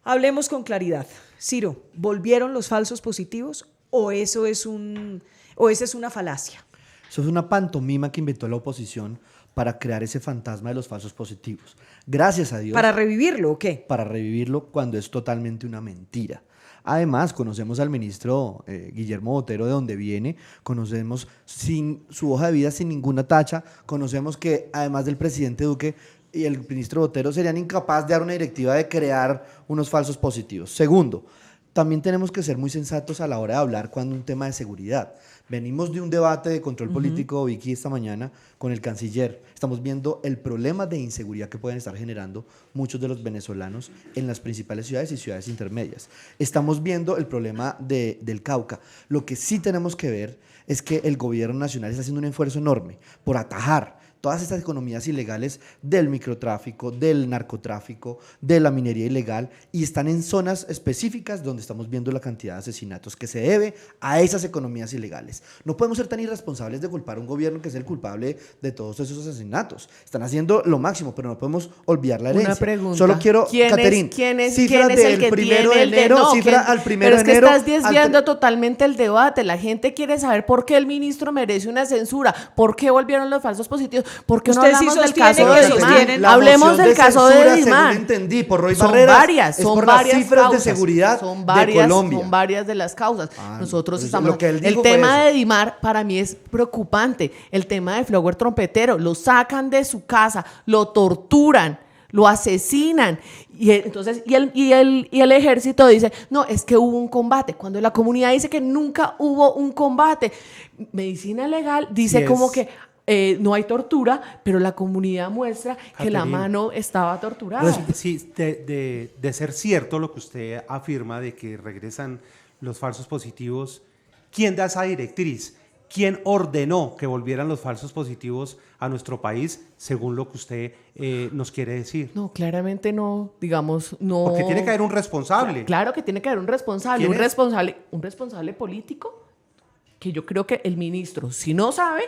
Hablemos con claridad. Ciro, ¿volvieron los falsos positivos o esa es una falacia? Eso es una pantomima que inventó la oposición para crear ese fantasma de los falsos positivos. Gracias a Dios. ¿Para revivirlo o qué? Para revivirlo cuando es totalmente una mentira. Además, conocemos al ministro Guillermo Botero de donde viene, conocemos su hoja de vida sin ninguna tacha, conocemos que además del presidente Duque y el ministro Botero serían incapaces de dar una directiva de crear unos falsos positivos. Segundo, también tenemos que ser muy sensatos a la hora de hablar cuando un tema de seguridad. Venimos de un debate de control político, Vicky, esta mañana con el canciller. Estamos viendo el problema de inseguridad que pueden estar generando muchos de los venezolanos en las principales ciudades y ciudades intermedias. Estamos viendo el problema del Cauca. Lo que sí tenemos que ver es que el gobierno nacional está haciendo un esfuerzo enorme por atajar todas estas economías ilegales del microtráfico, del narcotráfico, de la minería ilegal, y están en zonas específicas donde estamos viendo la cantidad de asesinatos que se debe a esas economías ilegales. No podemos ser tan irresponsables de culpar a un gobierno que es el culpable de todos esos asesinatos. Están haciendo lo máximo, pero no podemos olvidar la herencia. Una pregunta. Solo quiero, Caterín, ¿quién es cifra el del que 1 tiene de enero, no, cifra al 1 de enero. Pero es que estás desviando totalmente el debate. La gente quiere saber por qué el ministro merece una censura, por qué volvieron los falsos positivos, por qué no Usted sí hablamos del sostiene caso que de sostienen Dimar. La Hablemos moción del caso de censura, Dimar. según entendí, por Roy Son Barreras, varias, es son por varias las cifras causas, de seguridad son de varias, Colombia. son varias de las causas. Nosotros pues, estamos... lo que él dijo el fue tema eso. de Dimar para mí es preocupante. El tema de Flower Trompetero, lo sacan de su casa, lo torturan, lo asesinan, y entonces el ejército dice, no, es que hubo un combate, cuando la comunidad dice que nunca hubo un combate. Medicina legal dice Sí, como que no hay tortura, pero la comunidad muestra que la Caterina, mano estaba torturada. Sí, de ser cierto lo que usted afirma de que regresan los falsos positivos, ¿quién da esa directriz? ¿Quién ordenó que volvieran los falsos positivos a nuestro país, según lo que usted nos quiere decir? No, claramente no, digamos, no. Porque tiene que haber un responsable. Claro que tiene que haber un responsable, ¿Quién es? un responsable político, que yo creo que el ministro, si no sabe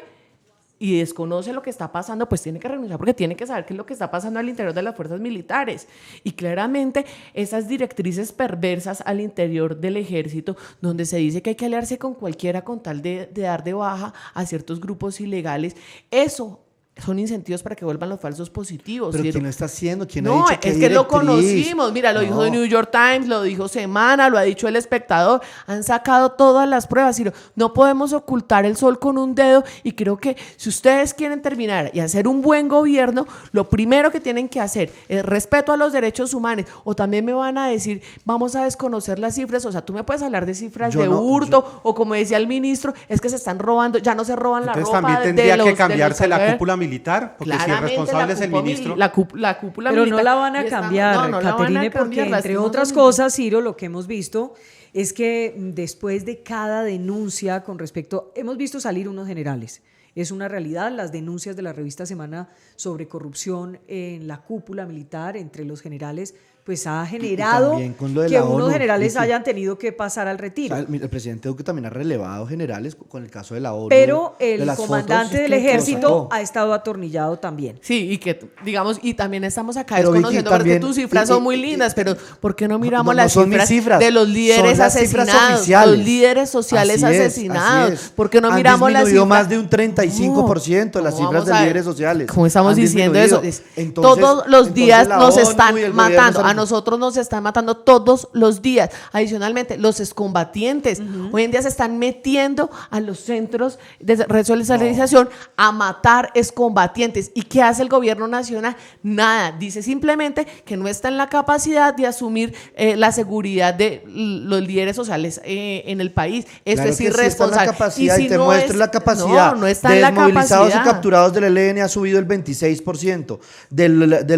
y desconoce lo que está pasando, pues tiene que renunciar, porque tiene que saber qué es lo que está pasando al interior de las fuerzas militares. Y claramente esas directrices perversas al interior del ejército, donde se dice que hay que aliarse con cualquiera con tal de dar de baja a ciertos grupos ilegales, eso son incentivos para que vuelvan los falsos positivos. Pero ¿sí? ¿quién lo está haciendo? ¿Quién ha No, dicho qué es que lo directriz? conocimos. Mira, lo dijo The New York Times, lo dijo Semana, lo ha dicho El Espectador. Han sacado todas las pruebas. Y no podemos ocultar el sol con un dedo. Y creo que si ustedes quieren terminar y hacer un buen gobierno, lo primero que tienen que hacer es respeto a los derechos humanos. O también me van a decir, vamos a desconocer las cifras. O sea, tú me puedes hablar de cifras Yo de no, hurto, o como decía el ministro, es que se están robando, ya no se roban Entonces la ropa también de tendría los, que cambiarse de los la cúpula militar, porque si el Claramente responsable la es el cúpula ministro. la cúpula Pero militar, no la van y a estamos- cambiar, no la van a Caterine, porque cambiar, entre otras lastimosamente. cosas, Ciro, lo que hemos visto es que después de cada denuncia con respecto, hemos visto salir unos generales. Es una realidad, las denuncias de la revista Semana sobre corrupción en la cúpula militar entre los generales, pues ha generado también con lo de que la unos ONU, generales Vicky. hayan tenido que pasar al O retiro. sea, el presidente Duque también ha relevado generales con el caso de la ONU. Pero de el las comandante fotos del que lo ejército sacó. ha estado atornillado también. Sí, y que, digamos, y también estamos acá Pero, Vicky, desconociendo, porque también- tus cifras y- son muy y- lindas, pero ¿por qué no miramos no las son mis cifras, cifras, de los líderes son las cifras asesinados, oficiales. los líderes sociales Así es, asesinados? así es. ¿Por qué no Han miramos las disminuido cifras? más de un 35% las ¿Cómo cifras vamos de a ver? líderes sociales. ¿Cómo estamos Han diciendo eso? disminuido. Entonces- Todos los días entonces la nos ONU están y el gobierno matando, están- a nosotros nos están matando todos los días. Adicionalmente, los excombatientes hoy en día se están metiendo a los centros de resocialización a matar excombatientes. ¿Y qué hace el gobierno nacional? Nada, dice simplemente que no está en la capacidad de asumir la seguridad de los líderes sociales en el país. Esto Claro es que sí está en irresponsable. la capacidad, y te no muestro es- la capacidad. no está de en la desmovilizados y capacidad. capturados del ELN ha subido el 26%. De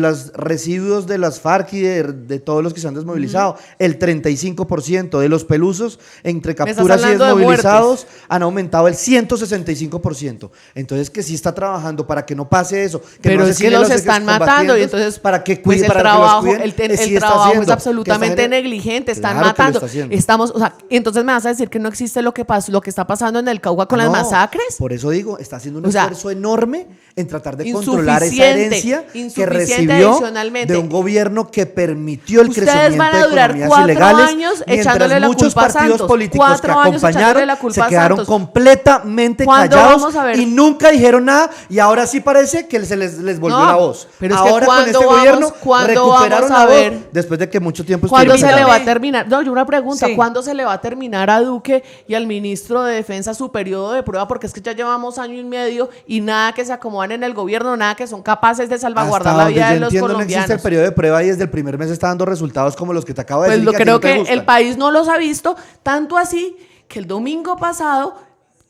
los residuos de las FARC y de todos los que se han desmovilizado, el 35%. De los pelusos entre estás capturas y hablando de desmovilizados han aumentado el 165%. Entonces, que sí está trabajando para que no pase eso. Que Pero no es que asesinen los los están matando, y excombatientes, entonces para que pues cuiden, el para trabajo, que los cuiden, el sí está trabajo haciendo, es absolutamente que está negligente, están Claro que lo matando. está haciendo. Estamos, o sea, entonces me vas a decir que no existe lo que pasó, lo que está pasando en el Cauca con las No, masacres. Por eso digo, está haciendo un O sea, esfuerzo enorme en tratar de controlar esa insuficiente, herencia que insuficiente recibió adicionalmente. de un gobierno que permitió el Ustedes crecimiento van a de durar economías 4 ilegales, años mientras echándole la muchos culpa a partidos Santos. políticos 4 que años echándole acompañaron la culpa se a quedaron Santos. completamente ¿Cuándo callados vamos a ver? y nunca dijeron nada, y ahora sí parece que se les volvió No, la voz. pero es que Ahora con ¿cuándo este vamos- gobierno cuándo recuperaron vamos a la voz ver? después de que mucho tiempo ¿Cuándo estuvieron se le va a callados. terminar? No, yo una pregunta. Sí. ¿Cuándo se le va a terminar a Duque y al ministro de Defensa su periodo de prueba? Porque es que ya llevamos año y medio y nada que se acomodan en el gobierno, nada que son capaces de salvaguardar Hasta la vida donde de yo los entiendo, no existe el colombianos. periodo de prueba y desde el primer mes está dando resultados como los que te acabo de Pues decir. lo y a ti creo no te que gustan. el país no los ha visto, tanto así que el domingo pasado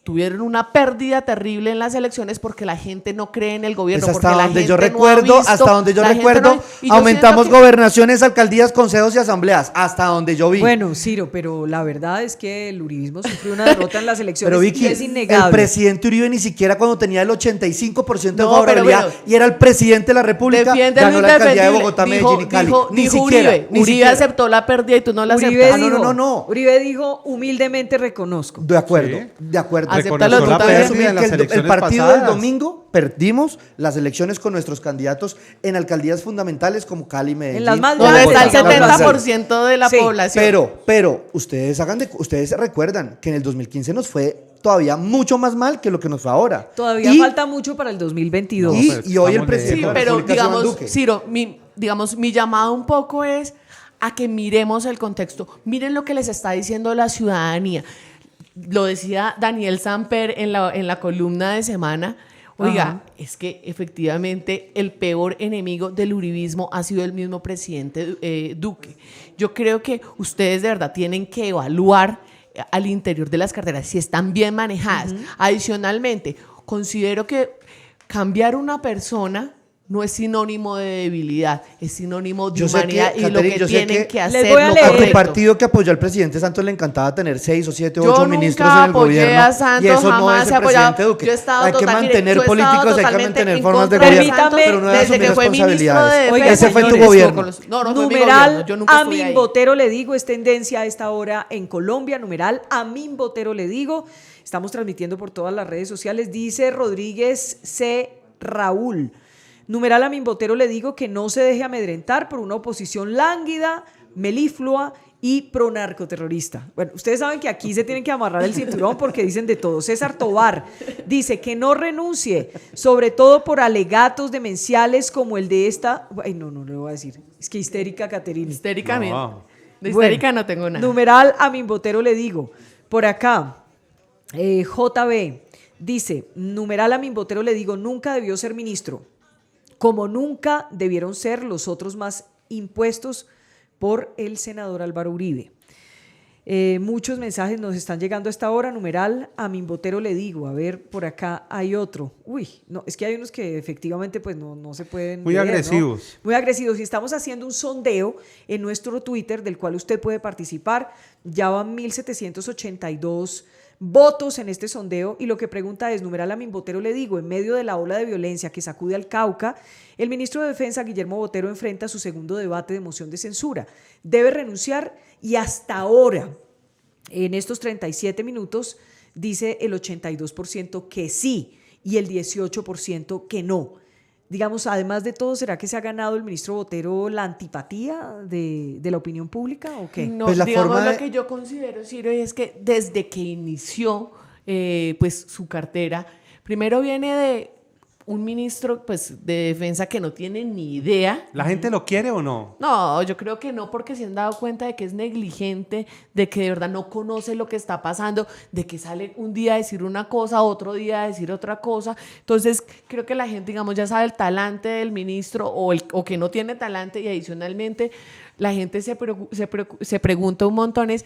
tuvieron una pérdida terrible en las elecciones porque la gente no cree en el gobierno. Pues hasta donde yo recuerdo, y yo aumentamos siento que gobernaciones, alcaldías, consejos y asambleas, hasta donde yo vi. Bueno, Ciro, pero la verdad es que el uribismo sufrió una derrota en las elecciones. Pero Vicky, y es innegable. el presidente Uribe ni siquiera cuando tenía el 85% de No, favorabilidad pero bueno, y era el presidente de la República, defiende ganó lo la alcaldía de indefendible. Bogotá, Dijo- Medellín y Cali. dijo- Ni dijo siquiera, Uribe. ni Uribe siquiera. aceptó la pérdida y tú no la Uribe aceptas. dijo, no. Uribe dijo, humildemente reconozco. De acuerdo, Sí. de acuerdo. Acéptalo Reconoció tú la también. pérdida en las Que el elecciones partido del pasadas. domingo perdimos las elecciones con nuestros candidatos en alcaldías fundamentales como Cali, Medellín. En las más Donde grandes, está el Bogotá. 70% de la Sí, población. Pero ustedes recuerdan que en el 2015 nos fue todavía mucho más mal que lo que nos fue ahora. Todavía Y- falta mucho para el 2022. Y, pero y hoy el estamos presidente Sí, de la pero República es Iván digamos, Duque. Ciro, mi llamado un poco es a que miremos el contexto. Miren lo que les está diciendo la ciudadanía. Lo decía Daniel Samper en la columna de semana. Oiga, Ajá. es que efectivamente el peor enemigo del uribismo ha sido el mismo presidente Duque. Yo creo que ustedes de verdad tienen que evaluar al interior de las carteras si están bien manejadas. Adicionalmente, considero que cambiar una persona no es sinónimo de debilidad, es sinónimo de Yo sé humanidad que, y lo Catherine, que yo sé tienen que que les hacer voy a lo leer. A tu correcto. partido que apoyó al presidente Santos le encantaba tener 6 o 7 o Yo 8 nunca ministros en el apoyé gobierno. a Santos, y eso no jamás es he el apoyado. presidente Duque. Yo he estado Hay que total- mantener mire, yo he estado políticos, hay que totalmente mantener en formas de contra de gobierno, Santos pero no de desde asumir que fue ministro de responsabilidades. Oiga, Ese fue tu señores, gobierno. No, no fue mi Numeral gobierno, yo nunca estuve Amin ahí. Botero le digo, es tendencia a esta hora en Colombia. Numeral Amin Botero le digo. Estamos transmitiendo por todas las redes sociales. Dice Rodríguez C. Raúl. Numeral Amin Botero le digo que no se deje amedrentar por una oposición lánguida, meliflua y pronarcoterrorista. Bueno, ustedes saben que aquí se tienen que amarrar el cinturón porque dicen de todo. César Tobar dice que no renuncie, sobre todo por alegatos demenciales como el de esta... Ay, no lo voy a decir. Es que histérica Caterina. Histéricamente. No. De histérica no tengo nada. Numeral Amin Botero le digo. Por acá, JB dice, numeral Amin Botero le digo, nunca debió ser ministro, como nunca debieron ser los otros más impuestos por el senador Álvaro Uribe. Muchos mensajes nos están llegando a esta hora. Numeral Amin Botero le digo. A ver, por acá hay otro. Uy, no, es que hay unos que efectivamente pues no se pueden Muy leer, ¿no? agresivos. Muy agresivos. Y estamos haciendo un sondeo en nuestro Twitter del cual usted puede participar. Ya van 1.782 votos en este sondeo y lo que pregunta es, numeral Amin Botero le digo, en medio de la ola de violencia que sacude al Cauca, el ministro de Defensa Guillermo Botero enfrenta su segundo debate de moción de censura. Debe renunciar y hasta ahora, en estos 37 minutos, dice el 82% que sí y el 18% que no. Digamos, además de todo, ¿será que se ha ganado el ministro Botero la antipatía de la opinión pública o qué? No, Pues la digamos forma lo de- que yo considero, Ciro, es que desde que inició pues su cartera, primero viene de un ministro pues de defensa que no tiene ni idea. ¿La gente lo quiere o no? No, yo creo que no, porque se han dado cuenta de que es negligente, de que de verdad no conoce lo que está pasando, de que sale un día a decir una cosa, otro día a decir otra cosa. Entonces, creo que la gente, digamos, ya sabe el talante del ministro o que no tiene talante, y adicionalmente la gente se pregunta un montón es,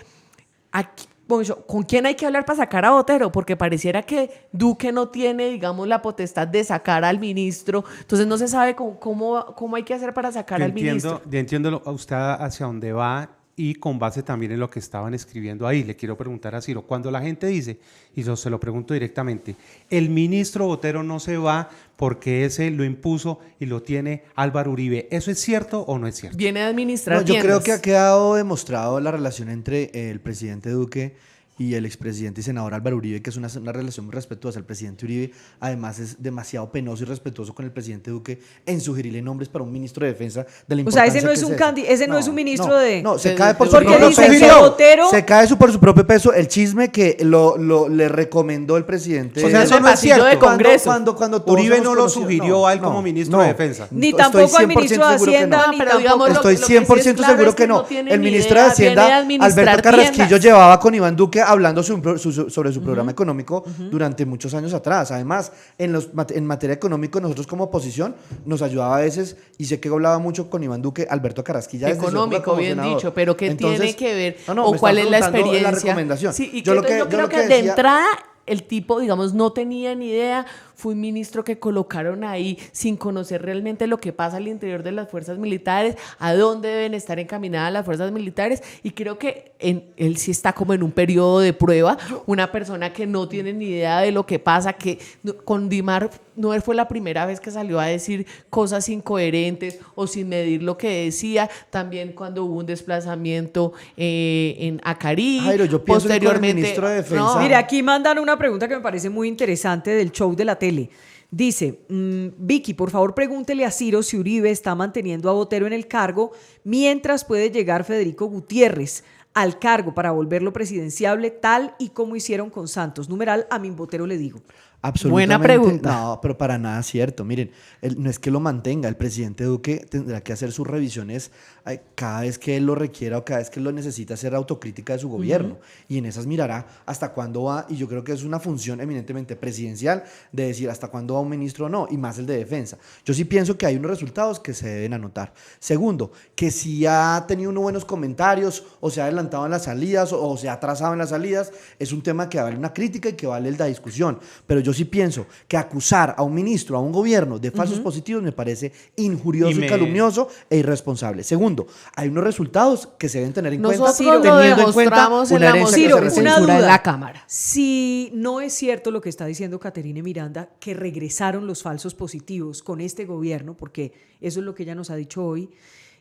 ¿con quién hay que hablar para sacar a Botero? Porque pareciera que Duque no tiene, digamos, la potestad de sacar al ministro. Entonces no se sabe cómo hay que hacer para sacar al ministro. Yo entiendo a usted hacia dónde va y con base también en lo que estaban escribiendo ahí. Le quiero preguntar a Ciro, cuando la gente dice, y se lo pregunto directamente, el ministro Botero no se va porque ese lo impuso y lo tiene Álvaro Uribe, ¿eso es cierto o no es cierto? Viene a administrar No, yo creo tiendas. que ha quedado demostrado la relación entre el presidente Duque y el expresidente y senador Álvaro Uribe, que es una relación muy respetuosa. El presidente Uribe, además, es demasiado penoso y respetuoso con el presidente Duque en sugerirle nombres para un ministro de defensa de la O sea, importancia ese no es que un ese. ese no es un ministro de... No, se cae por su Porque propio dicen que peso. Botero- Se cae por su propio peso el chisme que le recomendó el presidente. O sea, eso el no es pasillo cierto. de Congreso. Cuando todos Uribe hemos no lo conocido- sugirió a él como ministro de Defensa. Ni Estoy tampoco al 100% ministro de seguro que Hacienda, no. ni Pero tampoco... digamos, Estoy lo que sí 100% es claro seguro es que que no. no tiene El ni ministro idea, de Hacienda, viene a administrar Alberto Carrasquillo, tiendas. llevaba con Iván Duque hablando sobre su programa económico durante muchos años atrás. Además, en materia económica, nosotros como oposición nos ayudaba a veces, y sé que hablaba mucho con Iván Duque, Alberto Carrasquilla. desde su época Económico, como bien senador. dicho, pero ¿qué Entonces, tiene que ver? me ¿O cuál están es la preguntando experiencia? recomendación. Sí, y Yo yo creo lo que que de decía- entrada el tipo, digamos, no tenía ni idea, fue un ministro que colocaron ahí sin conocer realmente lo que pasa al interior de las fuerzas militares, a dónde deben estar encaminadas las fuerzas militares, y creo que él sí está como en un periodo de prueba, una persona que no tiene ni idea de lo que pasa, que con Dimar no fue la primera vez que salió a decir cosas incoherentes o sin medir lo que decía, también cuando hubo un desplazamiento en Acarí, Jairo, yo pienso posteriormente, que con el ministro de Defensa... Mire, aquí mandan una pregunta que me parece muy interesante del show de la tele. Dice, Vicky, por favor pregúntele a Ciro si Uribe está manteniendo a Botero en el cargo mientras puede llegar Federico Gutiérrez al cargo para volverlo presidenciable, tal y como hicieron con Santos. Numeral, a mi Botero le digo. Absolutamente. Buena pregunta. No, pero para nada cierto. Miren, no es que lo mantenga. El presidente Duque tendrá que hacer sus revisiones cada vez que él lo requiera o cada vez que él lo necesita, hacer autocrítica de su gobierno. Y en esas mirará hasta cuándo va, y yo creo que es una función eminentemente presidencial de decir hasta cuándo va un ministro o no, y más el de defensa. Yo sí pienso que hay unos resultados que se deben anotar. Segundo, que si ha tenido unos buenos comentarios o se ha adelantado en las salidas o se ha atrasado en las salidas, es un tema que vale una crítica y que vale la discusión. Pero yo sí pienso que acusar a un ministro, a un gobierno de falsos positivos me parece injurioso y calumnioso e irresponsable. Segundo, hay unos resultados que se deben tener en cuenta. Nosotros lo demostramos en la moción de censura en la Cámara. Si no es cierto lo que está diciendo Caterine Miranda, que regresaron los falsos positivos con este gobierno, porque eso es lo que ella nos ha dicho hoy,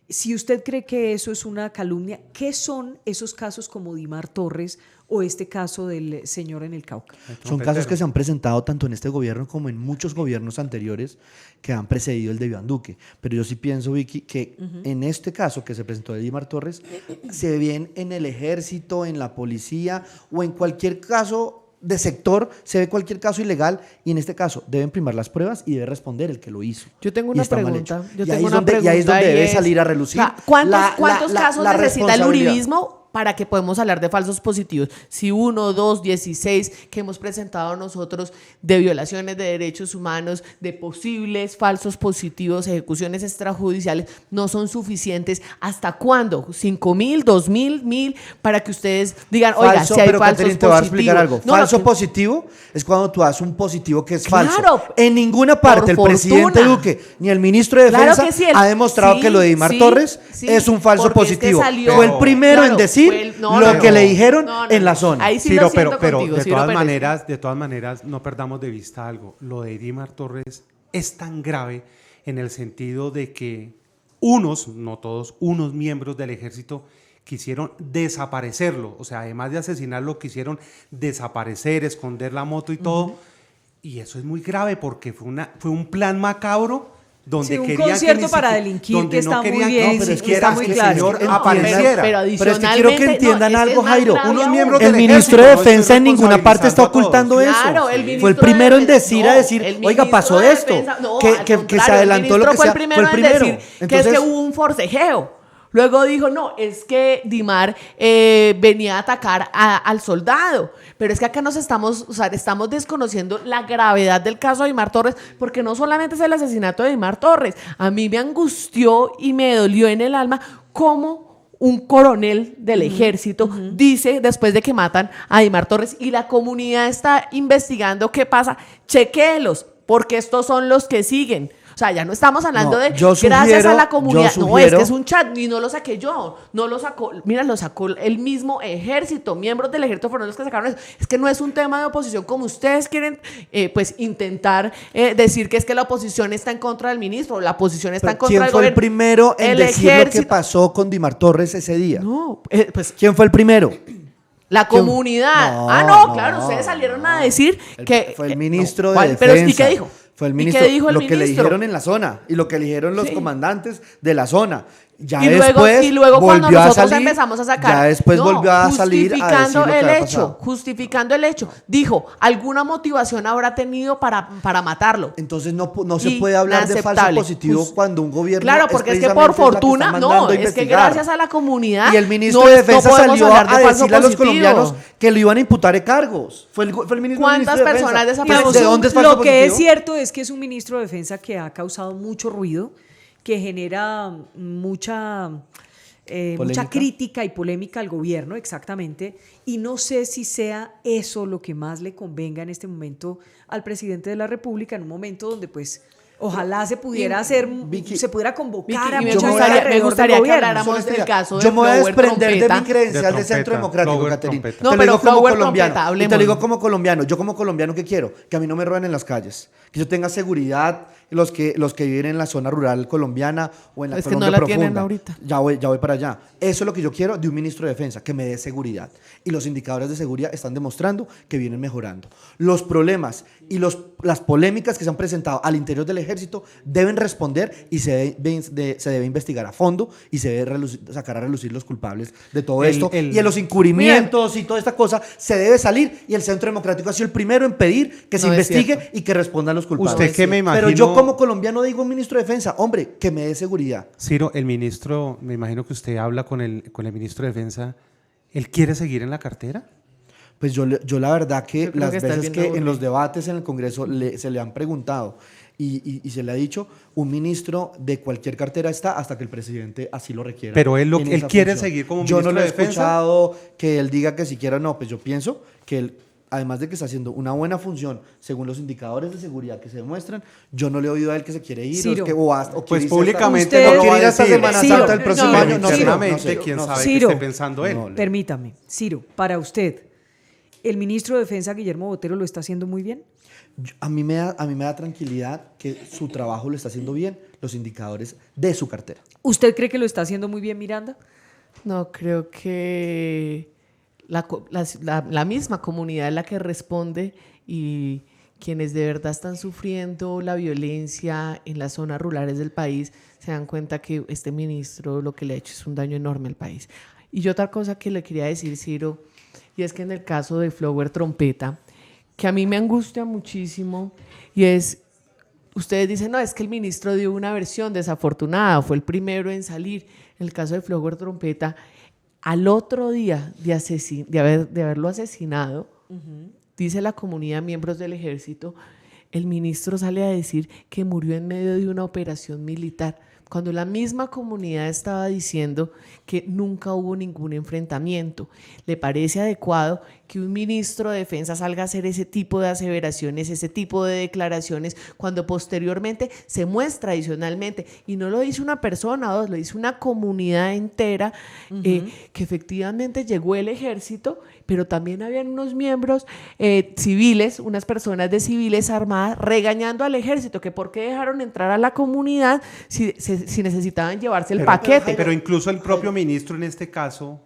si usted cree que eso es una calumnia, ¿qué son esos casos como Dimar Torres o este caso del señor en el Cauca? Son casos que se han presentado tanto en este gobierno como en muchos gobiernos anteriores que han precedido el de Iván Duque. Pero yo sí pienso, Vicky, que en este caso que se presentó de Dimar Torres, se ven en el ejército, en la policía o en cualquier caso de sector, se ve cualquier caso ilegal, y en este caso deben primar las pruebas y debe responder el que lo hizo. Yo tengo una pregunta. Y ahí es donde debe salir a relucir. O sea, ¿cuántos casos necesita el uribismo para que podemos hablar de falsos positivos? Si 1, 2, 16 que hemos presentado nosotros de violaciones de derechos humanos, de posibles falsos positivos, ejecuciones extrajudiciales, no son suficientes. ¿Hasta cuándo? ¿5,000, 2,000, 1,000? Para que ustedes digan, oiga, si hay pero falsos Caterine, te voy a explicar algo. No, falso positivo es cuando tú haces un positivo que es falso. Claro, en ninguna parte el presidente Duque ni el ministro de Defensa ha demostrado que lo de Dimar Torres es un falso positivo. Fue el primero en decir lo que le dijeron en la zona. Ahí sí Ciro, lo siento pero contigo, de Ciro todas Pérez. maneras, no perdamos de vista algo. Lo de Dimar Torres es tan grave en el sentido de que unos, no todos, unos miembros del ejército quisieron desaparecerlo. O sea, además de asesinarlo, quisieron desaparecer, esconder la moto y todo. Y eso es muy grave porque fue un plan macabro donde un querían concierto que para delinquir, donde que está no muy querían bien, que ni sí, siquiera está muy el claro. señor Pero apareciera. pero es que quiero que entiendan algo, Jairo. Unos miembros El del ministro de ejército, Defensa en estoy ninguna parte está responsabilizando a todos. ocultando eso. Claro, el ministro Fue el primero en de decir, el oiga, pasó ministro de esto, Defensa, no, que al se contrario, adelantó el lo que ministro sea, fue el fue el primero en primero. decir que es Entonces, que hubo un forcejeo. Luego dijo, no, es que Dimar venía a atacar al soldado. Pero es que acá estamos desconociendo la gravedad del caso de Dimar Torres, porque no solamente es el asesinato de Dimar Torres. A mí me angustió y me dolió en el alma cómo un coronel del ejército dice, después de que matan a Dimar Torres y la comunidad está investigando qué pasa, chequéelos, porque estos son los que siguen. O sea, ya no estamos hablando de gracias a la comunidad. No, es que es un chat y no lo saqué yo. No lo sacó, mira, lo sacó el mismo ejército. Miembros del ejército fueron los que sacaron eso. Es que no es un tema de oposición como ustedes quieren pues intentar decir que es que la oposición está en contra del ministro. La oposición está en contra del gobierno. ¿Quién fue el primero en decir lo que pasó con Dimar Torres ese día? No, pues ¿Quién fue el primero? la comunidad. Claro, ustedes salieron a decir que fue el ministro de Defensa. Pero ¿y qué dijo? Fue el ministro. ¿Y qué dijo el lo que le ministro? dijeron en la zona y lo que le dijeron los comandantes de la zona. Ya y después luego cuando volvió nosotros a salir, empezamos a sacar, ya después volvió a salir a decir lo que había pasado. Justificando el hecho, dijo, alguna motivación habrá tenido para matarlo. Entonces no se puede hablar de falso positivo cuando un gobierno claro, porque es que por fortuna, no, es que gracias a la comunidad y el ministro de Defensa salió a decirle a los colombianos que le iban a imputar cargos. Fue el ministro ¿Cuántas de personas Defensa. desaparecieron? ¿De dónde es falso Lo positivo? que es cierto es que es un ministro de Defensa que ha causado mucho ruido, que genera mucha mucha crítica y polémica al gobierno, exactamente, y no sé si sea eso lo que más le convenga en este momento al presidente de la República, en un momento donde pues ojalá se pudiera hacer, Vicky, se pudiera convocar Vicky, a me mucha gente gustaría alrededor que del gobierno. habláramos del caso de yo me voy a Flower desprender de Trompeta. mi credencial de De Centro Trompeta, Democrático, Flower Caterina. Trompeta. No, Te lo pero digo como Flower colombiano. Trompeta, Y te hablemos. lo digo como colombiano. Yo como colombiano, ¿qué quiero? Que a mí no me roben en las calles. Que yo tenga seguridad los que viven en la zona rural colombiana o en la Es que Colombia no la profunda. tienen ahorita. Ya voy para allá. Eso es lo que yo quiero de un ministro de Defensa, que me dé seguridad. Y los indicadores de seguridad están demostrando que vienen mejorando. Los problemas y las polémicas que se han presentado al interior del ejército deben responder y se debe investigar a fondo y se debe sacar a relucir los culpables de todo esto. Y en los encubrimientos y toda esta cosa se debe salir, y el Centro Democrático ha sido el primero en pedir que se No es investigue cierto. y que respondan los culpables. Usted que me imagino... Pero yo como colombiano digo ministro de Defensa, hombre, que me dé seguridad. Ciro, el ministro, me imagino que usted habla con el ministro de Defensa, ¿él quiere seguir en la cartera? Pues yo la verdad que Yo creo las que está veces bien que en aburrido. los debates en el Congreso se le han preguntado y se le ha dicho, un ministro de cualquier cartera está hasta que el presidente así lo requiera. Pero él en esa quiere función. seguir como Yo ministro no lo he de Defensa. escuchado que él diga que siquiera no, pues yo pienso que él, además de que está haciendo una buena función según los indicadores de seguridad que se demuestran, yo no le he oído a él que se quiere ir Ciro. o Pues quiere irse públicamente Ustedes- no lo quiere va a ir hasta decir. Semana Ciro, Santa del próximo no, año. No sé, internamente, no quién sé. sabe Ciro. qué esté pensando él. No, Permítame, Ciro, para usted, ¿el ministro de Defensa, Guillermo Botero, lo está haciendo muy bien? A mí me da tranquilidad que su trabajo lo está haciendo bien, los indicadores de su cartera. ¿Usted cree que lo está haciendo muy bien, Miranda? No, creo que la misma comunidad es la que responde, y quienes de verdad están sufriendo la violencia en las zonas rurales del país se dan cuenta que este ministro lo que le ha hecho es un daño enorme al país. Y otra cosa que le quería decir, Ciro, y es que en el caso de Flower Trompeta, que a mí me angustia muchísimo, y es, ustedes dicen, no, es que el ministro dio una versión desafortunada, fue el primero en salir. En el caso de Flower Trompeta, al otro día de haberlo asesinado, dice la comunidad, miembros del ejército, el ministro sale a decir que murió en medio de una operación militar, cuando la misma comunidad estaba diciendo que nunca hubo ningún enfrentamiento. ¿Le parece adecuado que un ministro de Defensa salga a hacer ese tipo de aseveraciones, ese tipo de declaraciones, cuando posteriormente se muestra adicionalmente, y no lo dice una persona o dos, lo dice una comunidad entera, que efectivamente llegó el ejército, pero también habían unos miembros civiles, unas personas de civiles armadas regañando al ejército, que por qué dejaron entrar a la comunidad si necesitaban llevarse el paquete? Pero incluso el propio ministro en este caso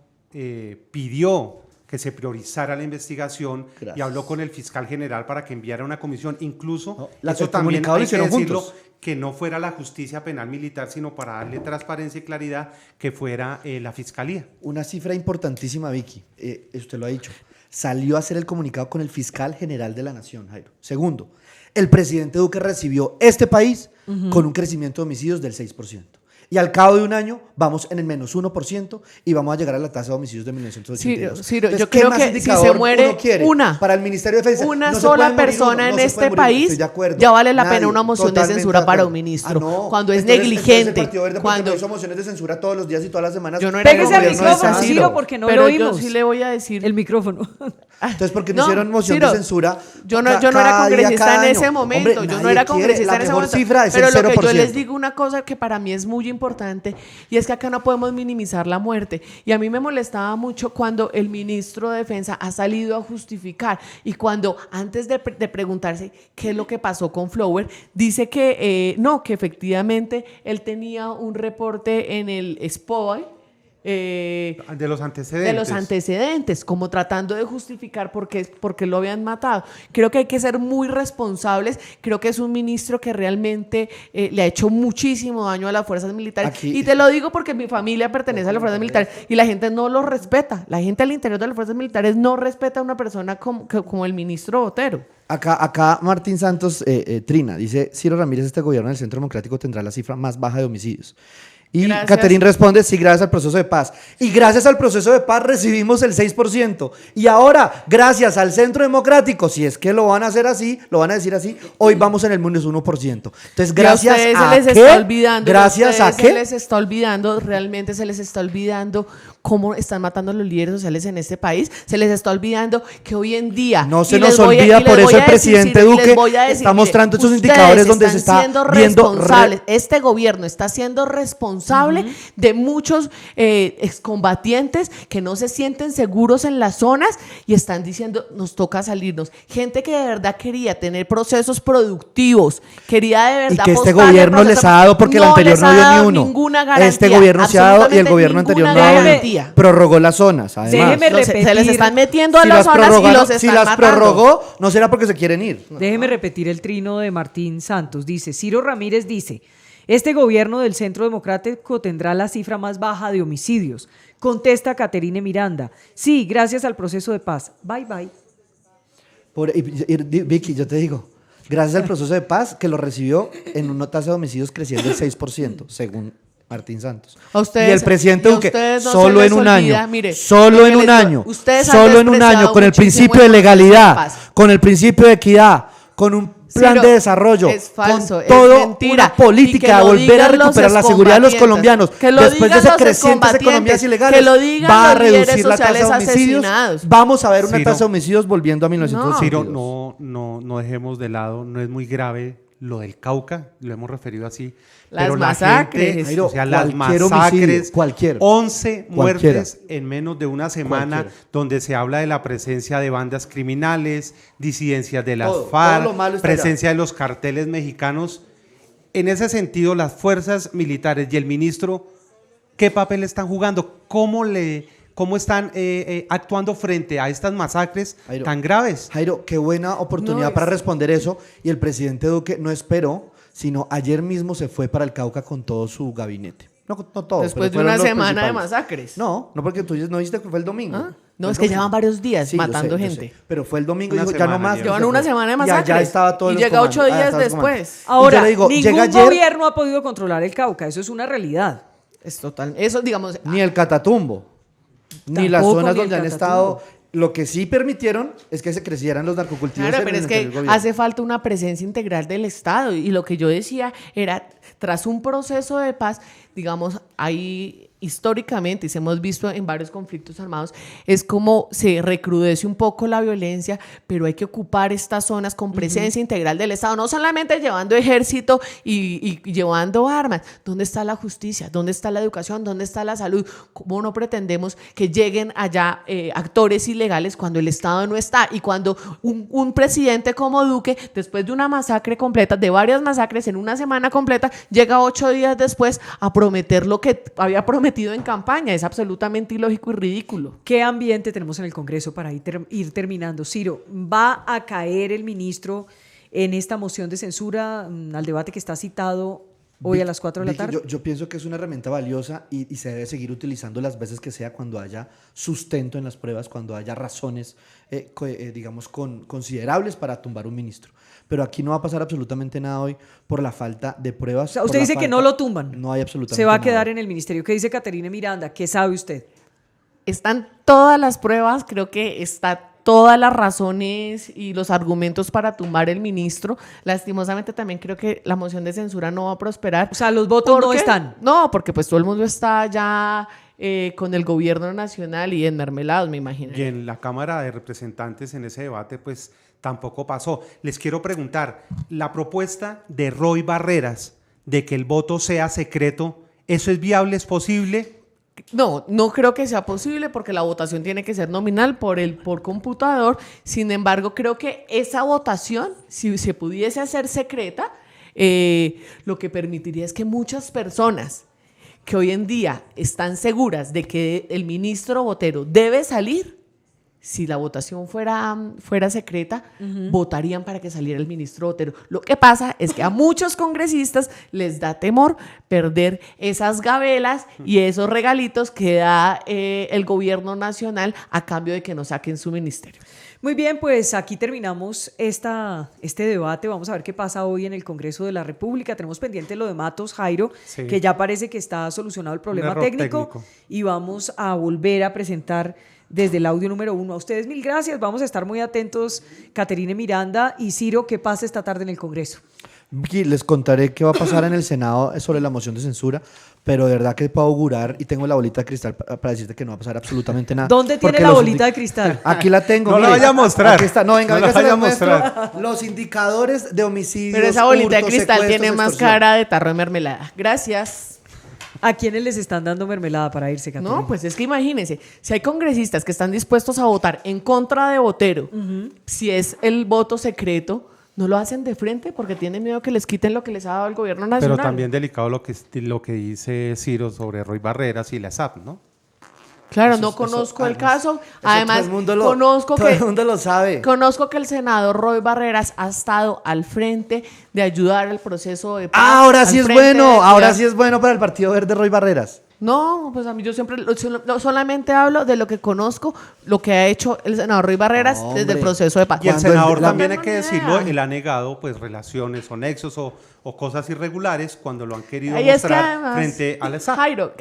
pidió que se priorizara la investigación. Gracias. Y habló con el fiscal general para que enviara una comisión. Incluso, No, eso el también comunicado lo hay que hicieron decirlo, juntos. que no fuera la justicia penal militar, sino para darle transparencia y claridad, que fuera la fiscalía. Una cifra importantísima, Vicky, usted lo ha dicho, salió a hacer el comunicado con el fiscal general de la Nación, Jairo. Segundo, el presidente Duque recibió este país con un crecimiento de homicidios del 6%. Y al cabo de un año vamos en el menos 1% y vamos a llegar a la tasa de homicidios de 1982. Ciro, Entonces, yo ¿qué creo más que si indicador se muere uno quiere una, para el Ministerio de Defensa? una No se sola pueden morir persona uno, en no se este puede morir uno, país, estoy de acuerdo. ya vale la pena Nadie, una moción de totalmente censura de para acuerdo. un ministro. No, Cuando es entonces negligente, el Partido Verde, cuando porque no hizo mociones de censura todos los días y todas las semanas. yo no era Pégase al congresista, micrófono, Ciro, Ciro, porque no pero lo yo oímos. sí le voy a decir. El micrófono. Entonces, ¿por qué no No, hicieron moción Ciro, de censura? Yo no era cada día, congresista cada en año? ese momento, Hombre, yo no nadie era quiere, congresista la en ese mejor momento. cifra es Pero el lo que yo 0%. les digo, una cosa que para mí es muy importante, y es que acá no podemos minimizar la muerte. Y a mí me molestaba mucho cuando el ministro de Defensa ha salido a justificar, y cuando antes de preguntarse qué es lo que pasó con Flower, dice que no, que efectivamente él tenía un reporte en el SPOY, De los antecedentes. de los antecedentes, como tratando de justificar por qué lo habían matado. Creo que hay que ser muy responsables. Creo que es un ministro que realmente le ha hecho muchísimo daño a las fuerzas militares. Aquí- Y te lo digo porque mi familia pertenece a las fuerzas militares y la gente no lo respeta. La gente al interior de las fuerzas militares no respeta a una persona como el ministro Botero. Acá Martín Santos Trina dice, Ciro Ramírez, este gobierno del Centro Democrático tendrá la cifra más baja de homicidios. Y Catherine responde, sí, gracias al proceso de paz. Y gracias al proceso de paz recibimos el 6%. Y ahora, gracias al Centro Democrático, si es que lo van a hacer así, lo van a decir así, hoy vamos en el menos 1%. Entonces, gracias a qué, gracias a qué. Se les está olvidando, realmente se les está olvidando cómo están matando a los líderes sociales en este país. Se les está olvidando que hoy en día... No se nos olvida, por eso el presidente Duque está mostrando estos indicadores donde se está viendo... Este gobierno está siendo responsable de muchos excombatientes que no se sienten seguros en las zonas y están diciendo, nos toca salirnos. Gente que de verdad quería tener procesos productivos, quería de verdad... Y que este gobierno les ha dado porque el anterior no dio ni uno. Ninguna garantía, este gobierno se ha dado y el gobierno anterior no dio. Prorrogó las zonas, además. Se les están metiendo a las zonas y los están si las matando. Prorrogó, no será porque se quieren ir. Déjeme repetir el trino de Martín Santos. Dice, Ciro Ramírez dice, este gobierno del Centro Democrático tendrá la cifra más baja de homicidios. Contesta Caterine Miranda. Sí, gracias al proceso de paz. Bye, bye. Vicky, yo te digo, gracias al proceso de paz que lo recibió en una tasa de homicidios creciendo el 6%, según Martín Santos. Y el presidente Duque, solo en un año, mire, solo en un año, con el principio de legalidad, con el principio de equidad, con un plan de desarrollo, es falso, con toda es mentira. una política de volver a recuperar la seguridad de los colombianos, después de esas crecientes economías ilegales, va a reducir la tasa de homicidios, vamos a ver una tasa de homicidios volviendo a 1982. Ciro, no dejemos de lado, no es muy grave lo del Cauca, lo hemos referido así. Las pero masacres. Gente, o sea, las masacres, cualquier 11 muertes en menos de una semana, donde se habla de la presencia de bandas criminales, disidencias de las FARC, presencia de los carteles mexicanos. En ese sentido, las fuerzas militares y el ministro, ¿qué papel están jugando? ¿Cómo están actuando frente a estas masacres tan graves? Jairo, qué buena oportunidad para responder eso. Y el presidente Duque no esperó, sino ayer mismo se fue para el Cauca con todo su gabinete. No todo. Después de una semana de masacres. No, porque tú no dijiste que fue el domingo. ¿Ah? No, es que llevan varios días matando gente. Pero fue el domingo y dijo, ya no más. Llevan una semana de masacres. Ya estaba todo. Y llega 8 días después. Ahora, ningún gobierno ha podido controlar el Cauca. Eso es una realidad. Es total. Eso, digamos. Ni el Catatumbo. Ni las zonas donde han estado. Lo que sí permitieron es que se crecieran los narcocultivos. Claro, pero es que hace falta una presencia integral del Estado. Y lo que yo decía era, tras un proceso de paz, digamos, ahí históricamente, y se hemos visto en varios conflictos armados, es como se recrudece un poco la violencia, pero hay que ocupar estas zonas con presencia integral del Estado, no solamente llevando ejército y llevando armas. ¿Dónde está la justicia? ¿Dónde está la educación? ¿Dónde está la salud? ¿Cómo no pretendemos que lleguen allá actores ilegales cuando el Estado no está? Y cuando un presidente como Duque, después de una masacre completa, de varias masacres en una semana completa, llega 8 días después a prometer lo que había prometido en campaña. Es absolutamente ilógico y ridículo. ¿Qué ambiente tenemos en el Congreso para ir terminando? Ciro, ¿va a caer el ministro en esta moción de censura al debate que está citado hoy a las 4 de la tarde? Yo pienso que es una herramienta valiosa y se debe seguir utilizando las veces que sea, cuando haya sustento en las pruebas, cuando haya razones, digamos, considerables para tumbar un ministro. Pero aquí no va a pasar absolutamente nada hoy por la falta de pruebas. O sea, usted dice que no lo tumban. No hay absolutamente nada. Se va a quedar en el ministerio. ¿Qué dice Caterine Miranda? ¿Qué sabe usted? Están todas las pruebas, creo que está todas las razones y los argumentos para tumbar el ministro. Lastimosamente también creo que la moción de censura no va a prosperar. O sea, los votos no están. No, porque pues todo el mundo está ya con el gobierno nacional y enmermelados, me imagino. Y en la Cámara de Representantes, en ese debate, pues tampoco pasó. Les quiero preguntar, la propuesta de Roy Barreras de que el voto sea secreto, ¿eso es viable, es posible? No creo que sea posible porque la votación tiene que ser nominal por computador. Sin embargo, creo que esa votación, si se pudiese hacer secreta, lo que permitiría es que muchas personas que hoy en día están seguras de que el ministro Botero debe salir, si la votación fuera secreta, votarían para que saliera el ministro Botero. Lo que pasa es que a muchos congresistas les da temor perder esas gabelas y esos regalitos que da el gobierno nacional a cambio de que no saquen su ministerio. Muy bien, pues aquí terminamos este debate. Vamos a ver qué pasa hoy en el Congreso de la República. Tenemos pendiente lo de Matos, Jairo, Sí. que ya parece que está solucionado el problema error técnico. Y vamos a volver a presentar desde el audio número 1. A ustedes mil gracias. Vamos a estar muy atentos, Caterine Miranda y Ciro, qué pasa esta tarde en el Congreso. Vicky, les contaré qué va a pasar en el Senado sobre la moción de censura, pero de verdad que puedo augurar y tengo la bolita de cristal para decirte que no va a pasar absolutamente nada. ¿Dónde tiene Porque la los bolita de cristal? Aquí la tengo. No la mire. vaya a mostrar. Aquí está. No, venga, No la venga, se vaya a la muestro. mostrar. Los indicadores de homicidios, Pero esa bolita de hurtos, cristal secuestros, tiene más extorsión. cara de tarro de mermelada. Gracias. ¿A quiénes les están dando mermelada para irse, Caterine? No, pues es que imagínense, si hay congresistas que están dispuestos a votar en contra de Botero, si es el voto secreto, no lo hacen de frente porque tienen miedo que les quiten lo que les ha dado el gobierno nacional. Pero también delicado lo que dice Ciro sobre Roy Barreras y la SAP, ¿no? Claro, no conozco el caso. Además, todo el mundo conozco todo que el mundo lo sabe. Conozco que el senador Roy Barreras ha estado al frente de ayudar al proceso de paz. Ahora al sí es frente de bueno, ahora ayudar- sí es bueno para el Partido Verde Roy Barreras. No, pues a mí yo siempre solamente hablo de lo que conozco, lo que ha hecho el senador Roy Barreras Hombre. desde el proceso de paz. Y el Cuando senador la- también hay No, que no, decirlo, idea. él ha negado pues relaciones o nexos o cosas irregulares cuando lo han querido Ay, es que mostrar además, frente a la SAP. Jairo,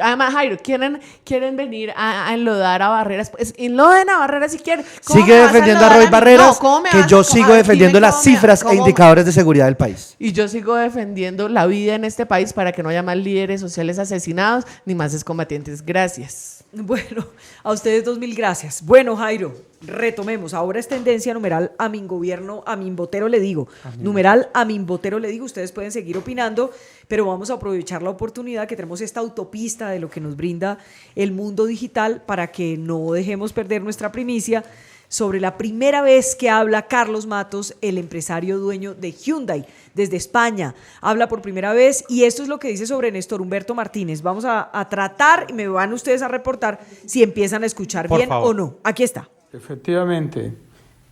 quieren venir a enlodar a Barreras. Pues enloden a Barreras si quieren. ¿Cómo Sigue me vas defendiendo a enlodar Roy mí? Barreras, No, ¿cómo me que vas yo a- sigo dime defendiendo las cómo me- cifras e cómo- indicadores de seguridad del país. Y yo sigo defendiendo la vida en este país para que no haya más líderes sociales asesinados ni más excombatientes. Gracias. Bueno, a ustedes 2000 gracias. Bueno, Jairo, retomemos. Ahora es tendencia numeral a mi gobierno, a mi botero le digo. Numeral a mi botero le digo. Ustedes pueden seguir opinando, pero vamos a aprovechar la oportunidad que tenemos esta autopista de lo que nos brinda el mundo digital para que no dejemos perder nuestra primicia sobre la primera vez que habla Carlos Matos, el empresario dueño de Hyundai, desde España. Habla por primera vez y esto es lo que dice sobre Néstor Humberto Martínez. Vamos a tratar y me van ustedes a reportar si empiezan a escuchar Por bien favor. o no. Aquí está. Efectivamente,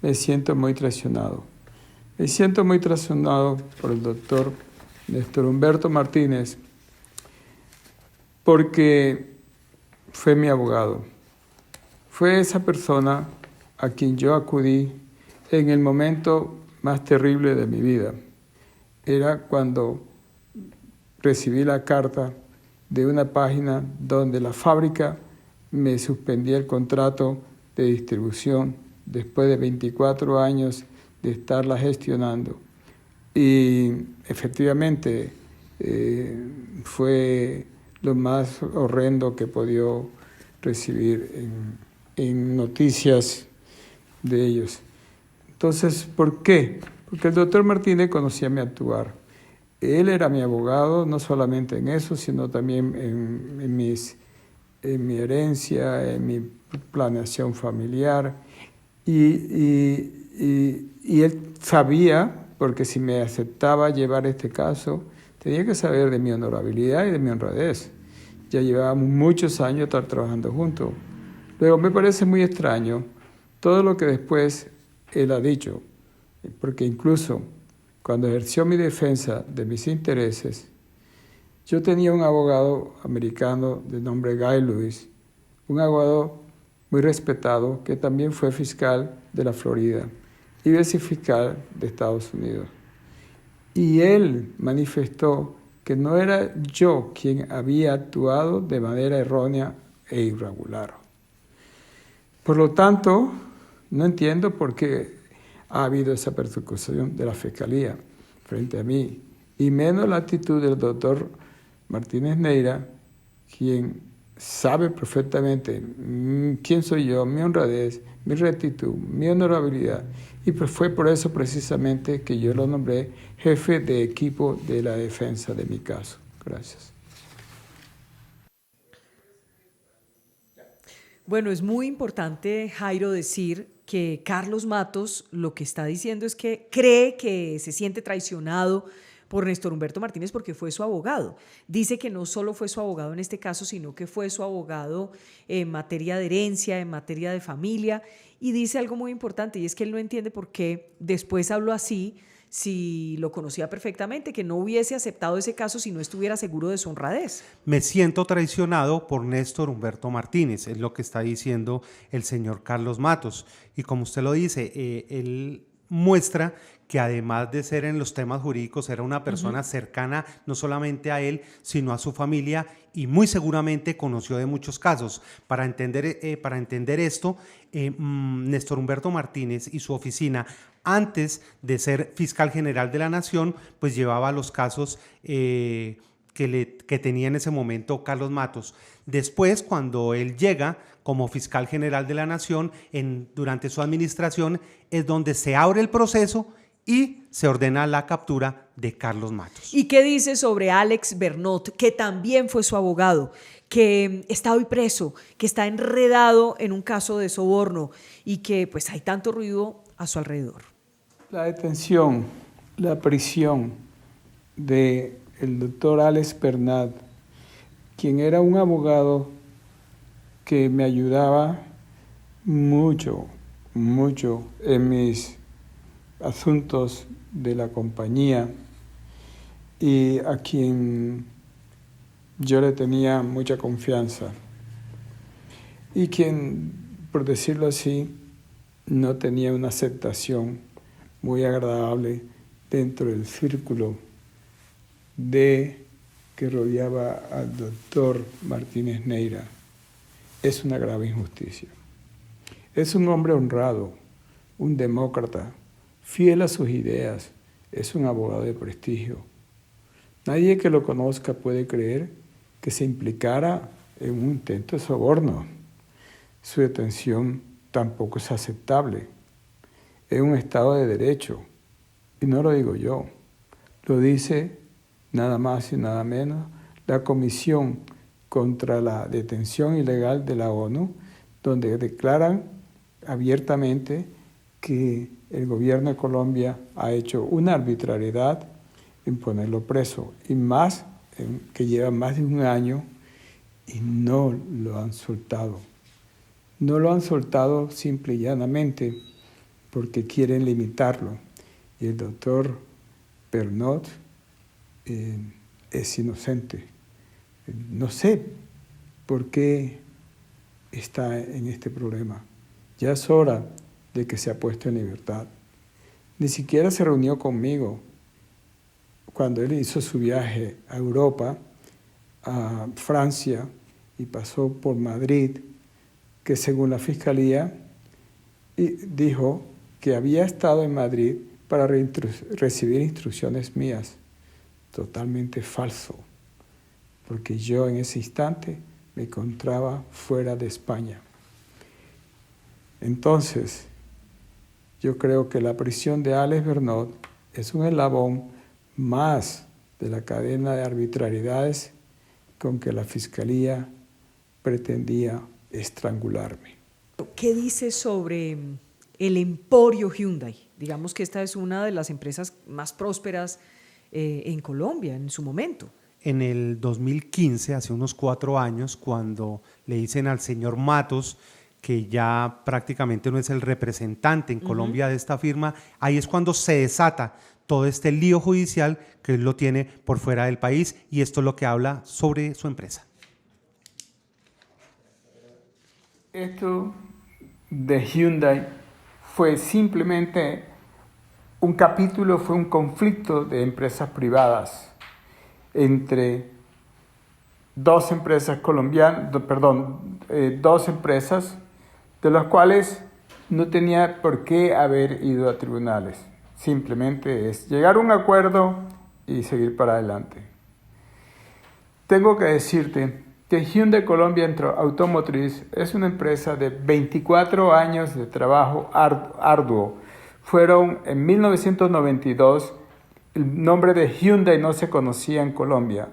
me siento muy traicionado. Me siento muy traicionado por el doctor Néstor Humberto Martínez porque fue mi abogado. Fue esa persona a quien yo acudí en el momento más terrible de mi vida. Era cuando recibí la carta de una página donde la fábrica me suspendía el contrato de distribución después de 24 años de estarla gestionando. Y efectivamente fue lo más horrendo que he podido recibir en noticias de ellos. Entonces, ¿por qué? Porque el doctor Martínez conocía mi actuar. Él era mi abogado, no solamente en eso, sino también en mi herencia, en mi planeación familiar. Y él sabía, porque si me aceptaba llevar este caso, tenía que saber de mi honorabilidad y de mi honradez. Ya llevábamos muchos años estar trabajando juntos. Luego me parece muy extraño todo lo que después él ha dicho, porque incluso cuando ejerció mi defensa de mis intereses, yo tenía un abogado americano de nombre Guy Lewis, un abogado muy respetado que también fue fiscal de la Florida y vicefiscal de Estados Unidos. Y él manifestó que no era yo quien había actuado de manera errónea e irregular. Por lo tanto, no entiendo por qué ha habido esa persecución de la Fiscalía frente a mí, y menos la actitud del doctor Martínez Neira, quien sabe perfectamente quién soy yo, mi honradez, mi rectitud, mi honorabilidad, y pues fue por eso precisamente que yo lo nombré jefe de equipo de la defensa de mi caso. Gracias. Bueno, es muy importante, Jairo, decir que Carlos Matos lo que está diciendo es que cree que se siente traicionado por Néstor Humberto Martínez porque fue su abogado. Dice que no solo fue su abogado en este caso, sino que fue su abogado en materia de herencia, en materia de familia, y dice algo muy importante, y es que él no entiende por qué después habló así, si lo conocía perfectamente, que no hubiese aceptado ese caso si no estuviera seguro de su honradez. Me siento traicionado por Néstor Humberto Martínez, es lo que está diciendo el señor Carlos Matos. Y como usted lo dice, él muestra que además de ser en los temas jurídicos, era una persona cercana no solamente a él, sino a su familia, y muy seguramente conoció de muchos casos. Para entender esto, Néstor Humberto Martínez y su oficina, antes de ser fiscal general de la Nación, pues llevaba los casos que tenía en ese momento Carlos Matos. Después, cuando él llega como fiscal general de la Nación, durante su administración, es donde se abre el proceso y se ordena la captura de Carlos Matos. ¿Y qué dice sobre Alex Bernot, que también fue su abogado, que está hoy preso, que está enredado en un caso de soborno y que pues hay tanto ruido a su alrededor? La detención, la prisión del doctor Alex Bernat, quien era un abogado que me ayudaba mucho en mis asuntos de la compañía y a quien yo le tenía mucha confianza y quien, por decirlo así, no tenía una aceptación muy agradable dentro del círculo que rodeaba al doctor Martínez Neira. Es una grave injusticia. Es un hombre honrado, un demócrata, fiel a sus ideas, es un abogado de prestigio. Nadie que lo conozca puede creer que se implicara en un intento de soborno. Su detención tampoco es aceptable. Es un Estado de Derecho. Y no lo digo yo, lo dice nada más y nada menos la Comisión contra la Detención Ilegal de la ONU, donde declaran abiertamente que el gobierno de Colombia ha hecho una arbitrariedad en ponerlo preso, y más, que lleva más de un año y no lo han soltado. No lo han soltado simple y llanamente porque quieren limitarlo. Y el doctor Bernot es inocente. No sé por qué está en este problema. Ya es hora de que sea puesto en libertad. Ni siquiera se reunió conmigo cuando él hizo su viaje a Europa, a Francia, y pasó por Madrid, que según la Fiscalía dijo que había estado en Madrid para recibir instrucciones mías. Totalmente falso, porque yo en ese instante me encontraba fuera de España. Entonces, yo creo que la prisión de Alex Bernot es un eslabón más de la cadena de arbitrariedades con que la Fiscalía pretendía estrangularme. ¿Qué dice sobre el emporio Hyundai? Digamos que esta es una de las empresas más prósperas en Colombia en su momento. En el 2015, hace unos 4 años, cuando le dicen al señor Matos que ya prácticamente no es el representante en Colombia de esta firma, ahí es cuando se desata todo este lío judicial que él lo tiene por fuera del país, y esto es lo que habla sobre su empresa. Esto de Hyundai fue simplemente un capítulo, fue un conflicto de empresas privadas entre dos empresas de las cuales no tenía por qué haber ido a tribunales. Simplemente es llegar a un acuerdo y seguir para adelante. Tengo que decirte que Hyundai Colombia Automotriz es una empresa de 24 años de trabajo arduo. Fueron en 1992, el nombre de Hyundai no se conocía en Colombia.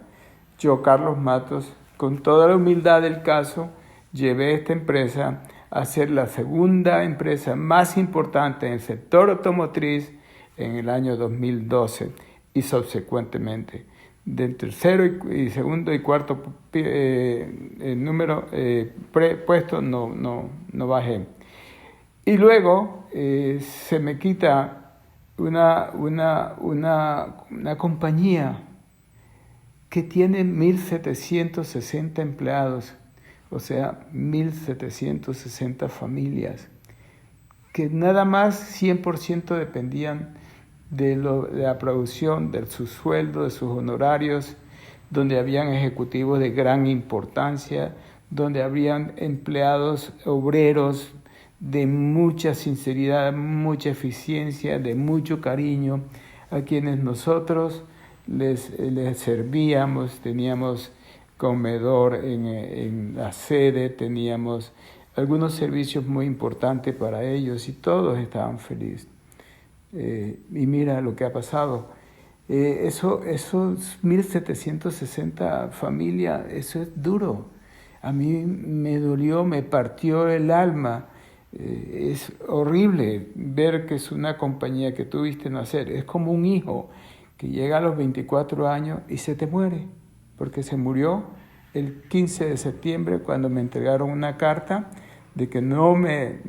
Yo, Carlos Matos, con toda la humildad del caso, llevé esta empresa a ser la segunda empresa más importante en el sector automotriz en el año 2012 y subsecuentemente. Del tercero y segundo y cuarto puesto no bajé. Y luego se me quita una compañía que tiene 1.760 empleados, o sea, 1.760 familias, que nada más 100% dependían de la producción, de sus sueldos, de sus honorarios, donde habían ejecutivos de gran importancia, donde habrían empleados obreros de mucha sinceridad, mucha eficiencia, de mucho cariño, a quienes nosotros les servíamos. Teníamos comedor en la sede, teníamos algunos servicios muy importantes para ellos y todos estaban felices. Y mira lo que ha pasado. Esos 1.760 familias, eso es duro. A mí me dolió, me partió el alma. Es horrible ver que es una compañía que tú viste nacer. Es como un hijo que llega a los 24 años y se te muere, porque se murió el 15 de septiembre cuando me entregaron una carta de que no me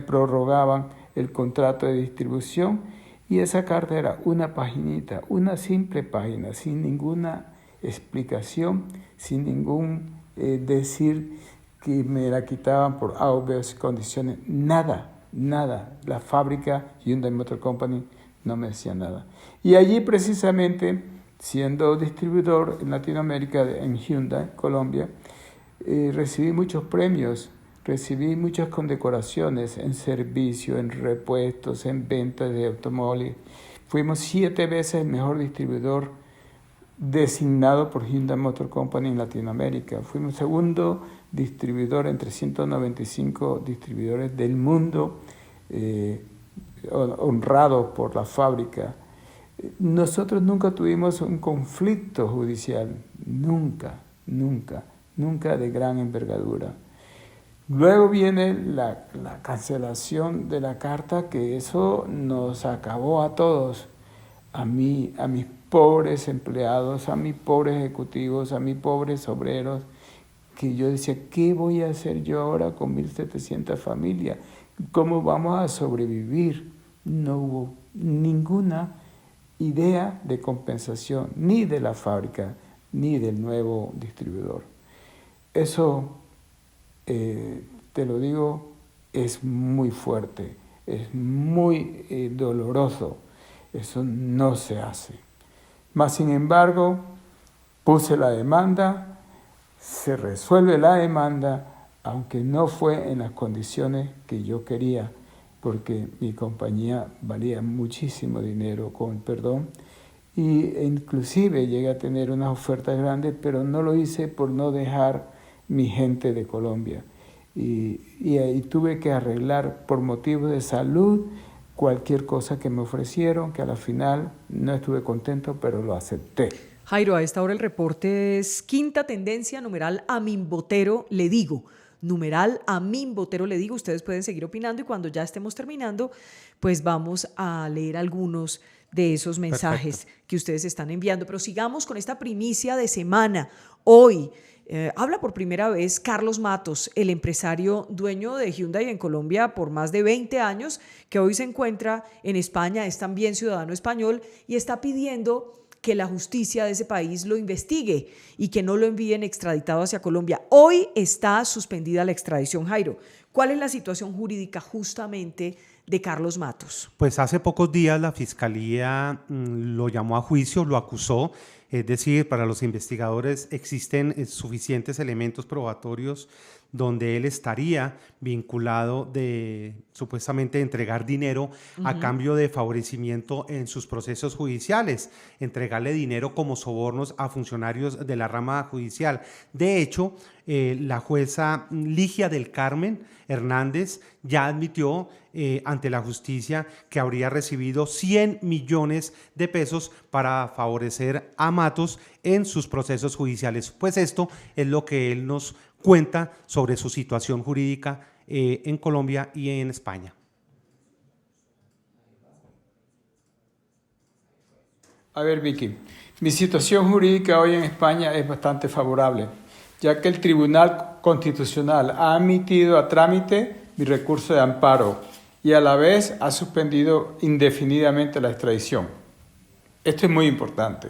prorrogaban el contrato de distribución, y esa carta era una paginita, una simple página, sin ninguna explicación, sin ningún decir que me la quitaban por A o B condiciones, nada. La fábrica Hyundai Motor Company no me decía nada. Y allí precisamente, siendo distribuidor en Latinoamérica en Hyundai, Colombia, recibí muchos premios, recibí muchas condecoraciones en servicio, en repuestos, en ventas de automóviles. Fuimos 7 veces el mejor distribuidor designado por Hyundai Motor Company en Latinoamérica. Fuimos segundo distribuidor entre 195 distribuidores del mundo, honrados por la fábrica. Nosotros nunca tuvimos un conflicto judicial, nunca de gran envergadura. Luego viene la cancelación de la carta, que eso nos acabó a todos, a mis pobres empleados, a mis pobres ejecutivos, a mis pobres obreros, que yo decía, ¿qué voy a hacer yo ahora con 1.700 familias? ¿Cómo vamos a sobrevivir? No hubo ninguna idea de compensación, ni de la fábrica, ni del nuevo distribuidor. Eso, te lo digo, es muy fuerte, es muy doloroso. Eso no se hace. Mas, sin embargo, puse la demanda, se resuelve la demanda, aunque no fue en las condiciones que yo quería, porque mi compañía valía muchísimo dinero, con perdón, y inclusive llegué a tener unas ofertas grandes, pero no lo hice por no dejar mi gente de Colombia. Y ahí tuve que arreglar por motivos de salud cualquier cosa que me ofrecieron, que a la final no estuve contento, pero lo acepté. Jairo, a esta hora el reporte es quinta tendencia, numeral Aminbotero le digo. Numeral Aminbotero le digo. Ustedes pueden seguir opinando y cuando ya estemos terminando, pues vamos a leer algunos de esos mensajes que ustedes están enviando. Pero sigamos con esta primicia de semana. Hoy habla por primera vez Carlos Matos, el empresario dueño de Hyundai en Colombia por más de 20 años, que hoy se encuentra en España, es también ciudadano español y está pidiendo que la justicia de ese país lo investigue y que no lo envíen extraditado hacia Colombia. Hoy está suspendida la extradición, Jairo. ¿Cuál es la situación jurídica justamente de Carlos Matos? Pues hace pocos días la Fiscalía lo llamó a juicio, lo acusó. Es decir, para los investigadores existen suficientes elementos probatorios donde él estaría vinculado de supuestamente entregar dinero a cambio de favorecimiento en sus procesos judiciales, entregarle dinero como sobornos a funcionarios de la rama judicial. De hecho, la jueza Ligia del Carmen Hernández ya admitió ante la justicia que habría recibido 100 millones de pesos para favorecer a Matos en sus procesos judiciales. Pues esto es lo que él nos cuenta sobre su situación jurídica en Colombia y en España. A ver, Vicky, mi situación jurídica hoy en España es bastante favorable, ya que el Tribunal Constitucional ha admitido a trámite mi recurso de amparo y a la vez ha suspendido indefinidamente la extradición. Esto es muy importante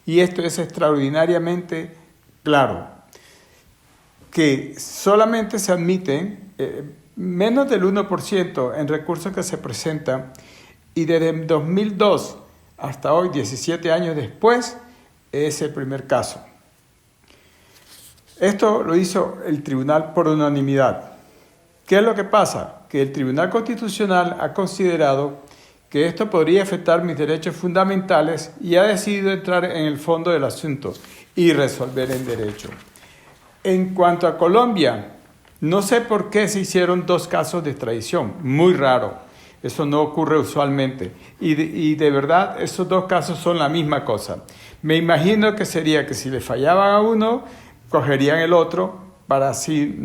y esto es extraordinariamente claro, que solamente se admiten menos del 1% en recursos que se presentan y desde 2002 hasta hoy, 17 años después, es el primer caso. Esto lo hizo el tribunal por unanimidad. ¿Qué es lo que pasa? Que el Tribunal Constitucional ha considerado que esto podría afectar mis derechos fundamentales y ha decidido entrar en el fondo del asunto y resolver en derecho. En cuanto a Colombia, no sé por qué se hicieron 2 casos de extradición, muy raro. Eso no ocurre usualmente. Y de verdad, esos 2 casos son la misma cosa. Me imagino que sería que si le fallaban a uno, cogerían el otro para así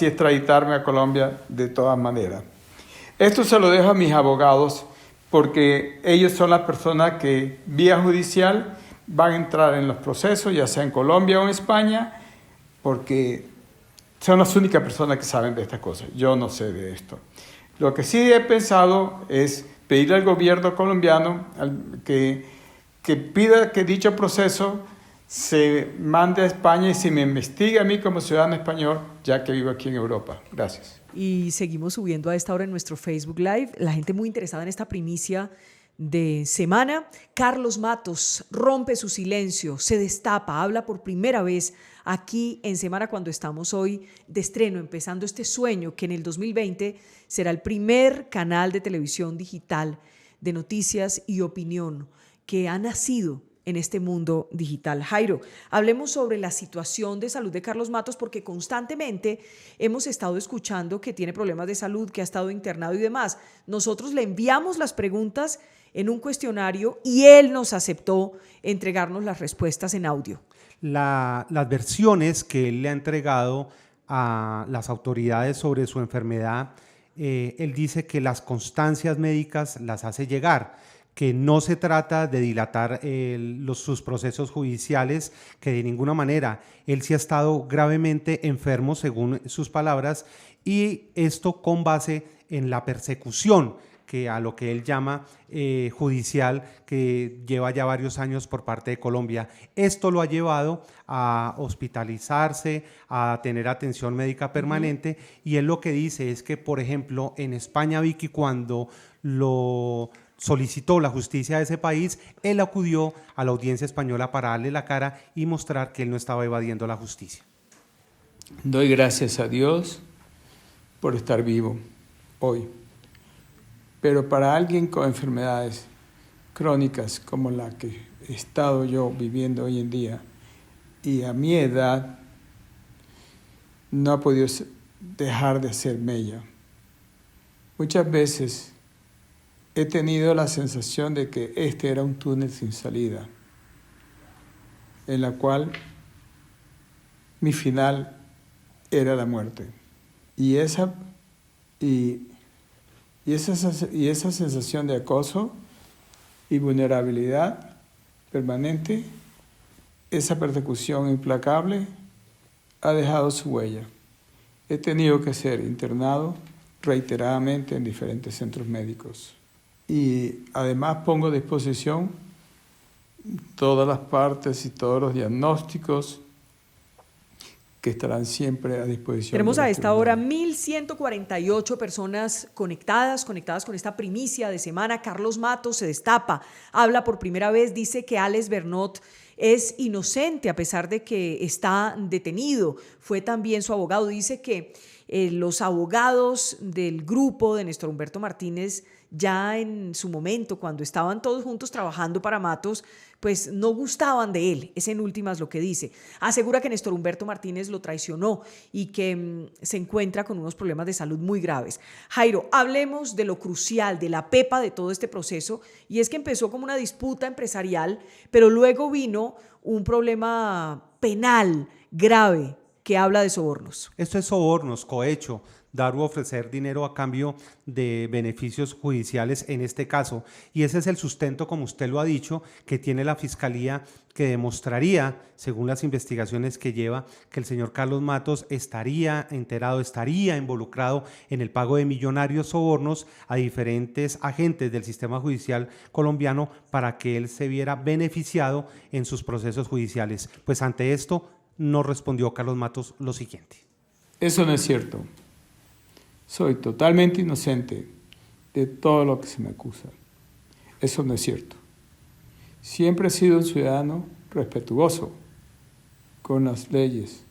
extraditarme a Colombia de todas maneras. Esto se lo dejo a mis abogados porque ellos son las personas que vía judicial van a entrar en los procesos, ya sea en Colombia o en España, porque son las únicas personas que saben de estas cosas. Yo no sé de esto. Lo que sí he pensado es pedirle al gobierno colombiano que pida que dicho proceso se mande a España y se me investigue a mí como ciudadano español, ya que vivo aquí en Europa. Gracias. Y seguimos subiendo a esta hora en nuestro Facebook Live. La gente muy interesada en esta primicia de semana. Carlos Matos rompe su silencio, se destapa, habla por primera vez aquí en Semana cuando estamos hoy de estreno, empezando este sueño que en el 2020 será el primer canal de televisión digital de noticias y opinión que ha nacido en este mundo digital. Jairo, hablemos sobre la situación de salud de Carlos Matos porque constantemente hemos estado escuchando que tiene problemas de salud, que ha estado internado y demás. Nosotros le enviamos las preguntas en un cuestionario y él nos aceptó entregarnos las respuestas en audio. Las versiones que él le ha entregado a las autoridades sobre su enfermedad, él dice que las constancias médicas las hace llegar, que no se trata de dilatar sus procesos judiciales, que de ninguna manera él sí ha estado gravemente enfermo, según sus palabras, y esto con base en la persecución que a lo que él llama judicial, que lleva ya varios años por parte de Colombia. Esto lo ha llevado a hospitalizarse, a tener atención médica permanente, y él lo que dice es que, por ejemplo, en España, Vicky, cuando lo solicitó la justicia de ese país, él acudió a la audiencia española para darle la cara y mostrar que él no estaba evadiendo la justicia. Doy gracias a Dios por estar vivo hoy. Pero para alguien con enfermedades crónicas como la que he estado yo viviendo hoy en día y a mi edad, no ha podido dejar de ser mella. Muchas veces he tenido la sensación de que este era un túnel sin salida, en la cual mi final era la muerte. Y esa sensación de acoso y vulnerabilidad permanente, esa persecución implacable, ha dejado su huella. He tenido que ser internado reiteradamente en diferentes centros médicos. Y además pongo a disposición todas las partes y todos los diagnósticos que estarán siempre a disposición. Tenemos a esta hora 1.148 personas conectadas con esta primicia de semana. Carlos Matos se destapa, habla por primera vez, dice que Alex Bernot es inocente a pesar de que está detenido. Fue también su abogado, dice que los abogados del grupo de Néstor Humberto Martínez ya en su momento, cuando estaban todos juntos trabajando para Matos, pues no gustaban de él. Es en últimas lo que dice. Asegura que Néstor Humberto Martínez lo traicionó y que se encuentra con unos problemas de salud muy graves. Jairo, hablemos de lo crucial, de la pepa de todo este proceso, y es que empezó como una disputa empresarial, pero luego vino un problema penal grave que habla de sobornos. Esto es sobornos, cohecho, dar u ofrecer dinero a cambio de beneficios judiciales en este caso. Y ese es el sustento, como usted lo ha dicho, que tiene la Fiscalía, que demostraría, según las investigaciones que lleva, que el señor Carlos Matos estaría enterado, estaría involucrado en el pago de millonarios sobornos a diferentes agentes del sistema judicial colombiano para que él se viera beneficiado en sus procesos judiciales. Pues ante esto nos respondió Carlos Matos lo siguiente. Eso no es cierto. Soy totalmente inocente de todo lo que se me acusa. Eso no es cierto. Siempre he sido un ciudadano respetuoso con las leyes.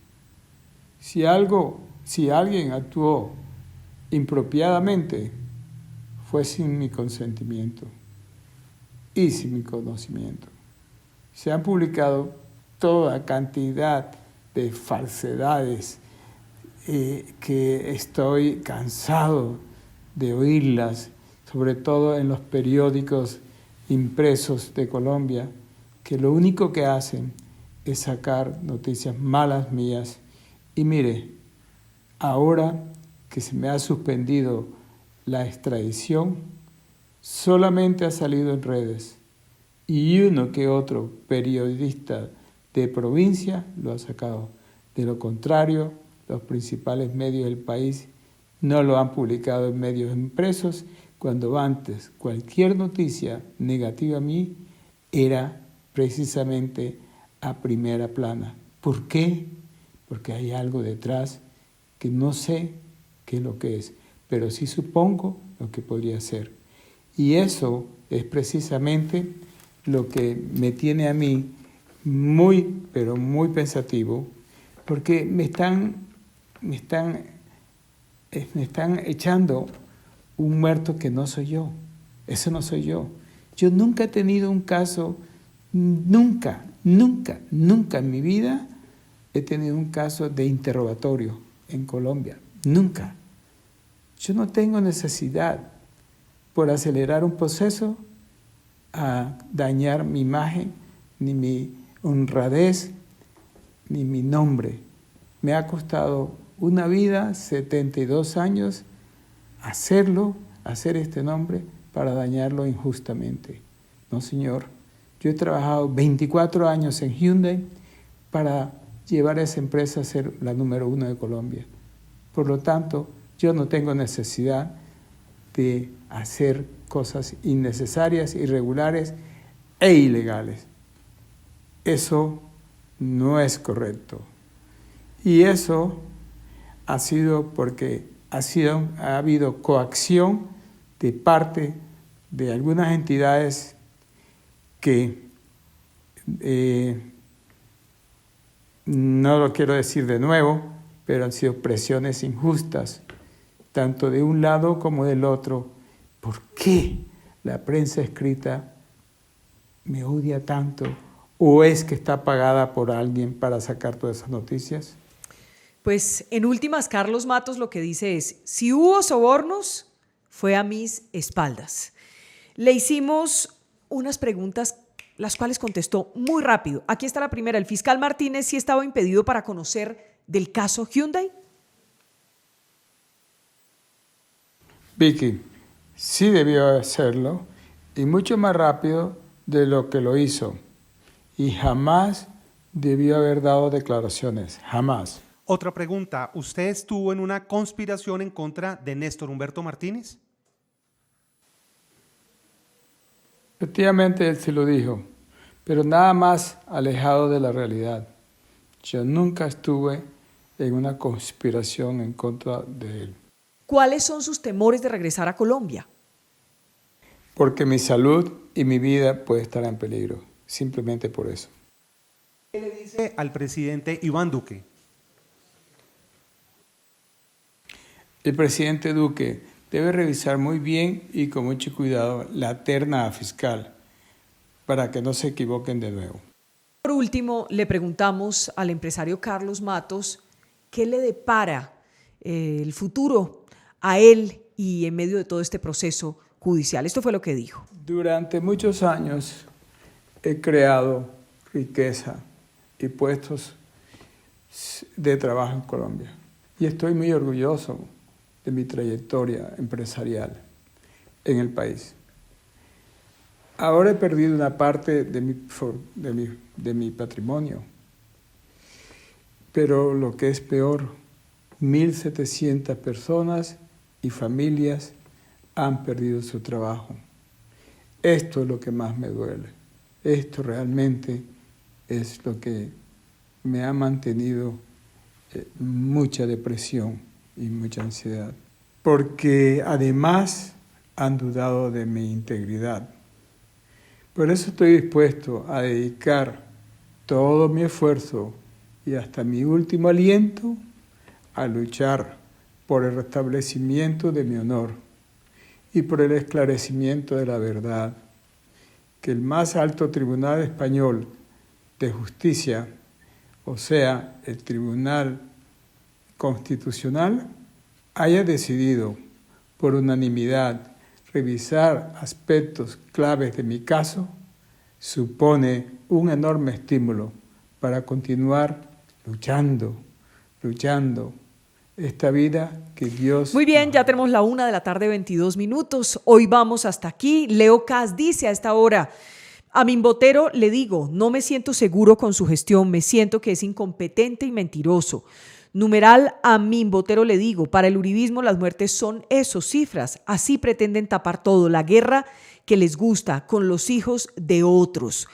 Si alguien actuó impropiadamente, fue sin mi consentimiento y sin mi conocimiento. Se han publicado toda cantidad de falsedades que estoy cansado de oírlas, sobre todo en los periódicos impresos de Colombia, que lo único que hacen es sacar noticias malas mías. Y mire, ahora que se me ha suspendido la extradición, solamente ha salido en redes y uno que otro periodista de provincia lo ha sacado. De lo contrario, los principales medios del país no lo han publicado en medios impresos, cuando antes cualquier noticia negativa a mí era precisamente a primera plana. ¿Por qué? Porque hay algo detrás que no sé qué es lo que es, pero sí supongo lo que podría ser. Y eso es precisamente lo que me tiene a mí muy, pero muy pensativo, porque me están echando un muerto que no soy yo. Eso no soy yo. Yo nunca he tenido un caso, nunca en mi vida he tenido un caso de interrogatorio en Colombia. Nunca. Yo no tengo necesidad, por acelerar un proceso, a dañar mi imagen, ni mi honradez, ni mi nombre. Me ha costado una vida, 72 años, hacer este nombre para dañarlo injustamente. No, señor. Yo he trabajado 24 años en Hyundai para llevar a esa empresa a ser la número 1 de Colombia. Por lo tanto, yo no tengo necesidad de hacer cosas innecesarias, irregulares e ilegales. Eso no es correcto. Y eso ha sido porque ha habido coacción de parte de algunas entidades que, no lo quiero decir de nuevo, pero han sido presiones injustas, tanto de un lado como del otro. ¿Por qué la prensa escrita me odia tanto? ¿O es que está pagada por alguien para sacar todas esas noticias? Pues en últimas, Carlos Matos lo que dice es, si hubo sobornos, fue a mis espaldas. Le hicimos unas preguntas, las cuales contestó muy rápido. Aquí está la primera. ¿El fiscal Martínez sí estaba impedido para conocer del caso Hyundai? Vicky, sí debió hacerlo y mucho más rápido de lo que lo hizo. Y jamás debió haber dado declaraciones, jamás. Otra pregunta, ¿usted estuvo en una conspiración en contra de Néstor Humberto Martínez? Efectivamente, él sí lo dijo, pero nada más alejado de la realidad. Yo nunca estuve en una conspiración en contra de él. ¿Cuáles son sus temores de regresar a Colombia? Porque mi salud y mi vida puede estar en peligro, simplemente por eso. ¿Qué le dice al presidente Iván Duque? El presidente Duque debe revisar muy bien y con mucho cuidado la terna fiscal para que no se equivoquen de nuevo. Por último, le preguntamos al empresario Carlos Matos qué le depara el futuro a él y en medio de todo este proceso judicial. Esto fue lo que dijo. Durante muchos años he creado riqueza y puestos de trabajo en Colombia y estoy muy orgulloso de mi trayectoria empresarial en el país. Ahora he perdido una parte de mi patrimonio, pero lo que es peor, 1.700 personas y familias han perdido su trabajo. Esto es lo que más me duele. Esto realmente es lo que me ha mantenido mucha depresión y mucha ansiedad. Porque además han dudado de mi integridad. Por eso estoy dispuesto a dedicar todo mi esfuerzo y hasta mi último aliento a luchar por el restablecimiento de mi honor y por el esclarecimiento de la verdad, que el más alto tribunal español de justicia, o sea, el Tribunal Constitucional, haya decidido por unanimidad revisar aspectos claves de mi caso, supone un enorme estímulo para continuar luchando esta vida que Dios... Muy bien, ya tenemos la 1:22 p.m. Hoy vamos hasta aquí. Leo Cas dice a esta hora: a Min Botero le digo, no me siento seguro con su gestión, me siento que es incompetente y mentiroso. Numeral, a Min Botero le digo, para el uribismo las muertes son esos, cifras, así pretenden tapar todo, la guerra que les gusta con los hijos de otros.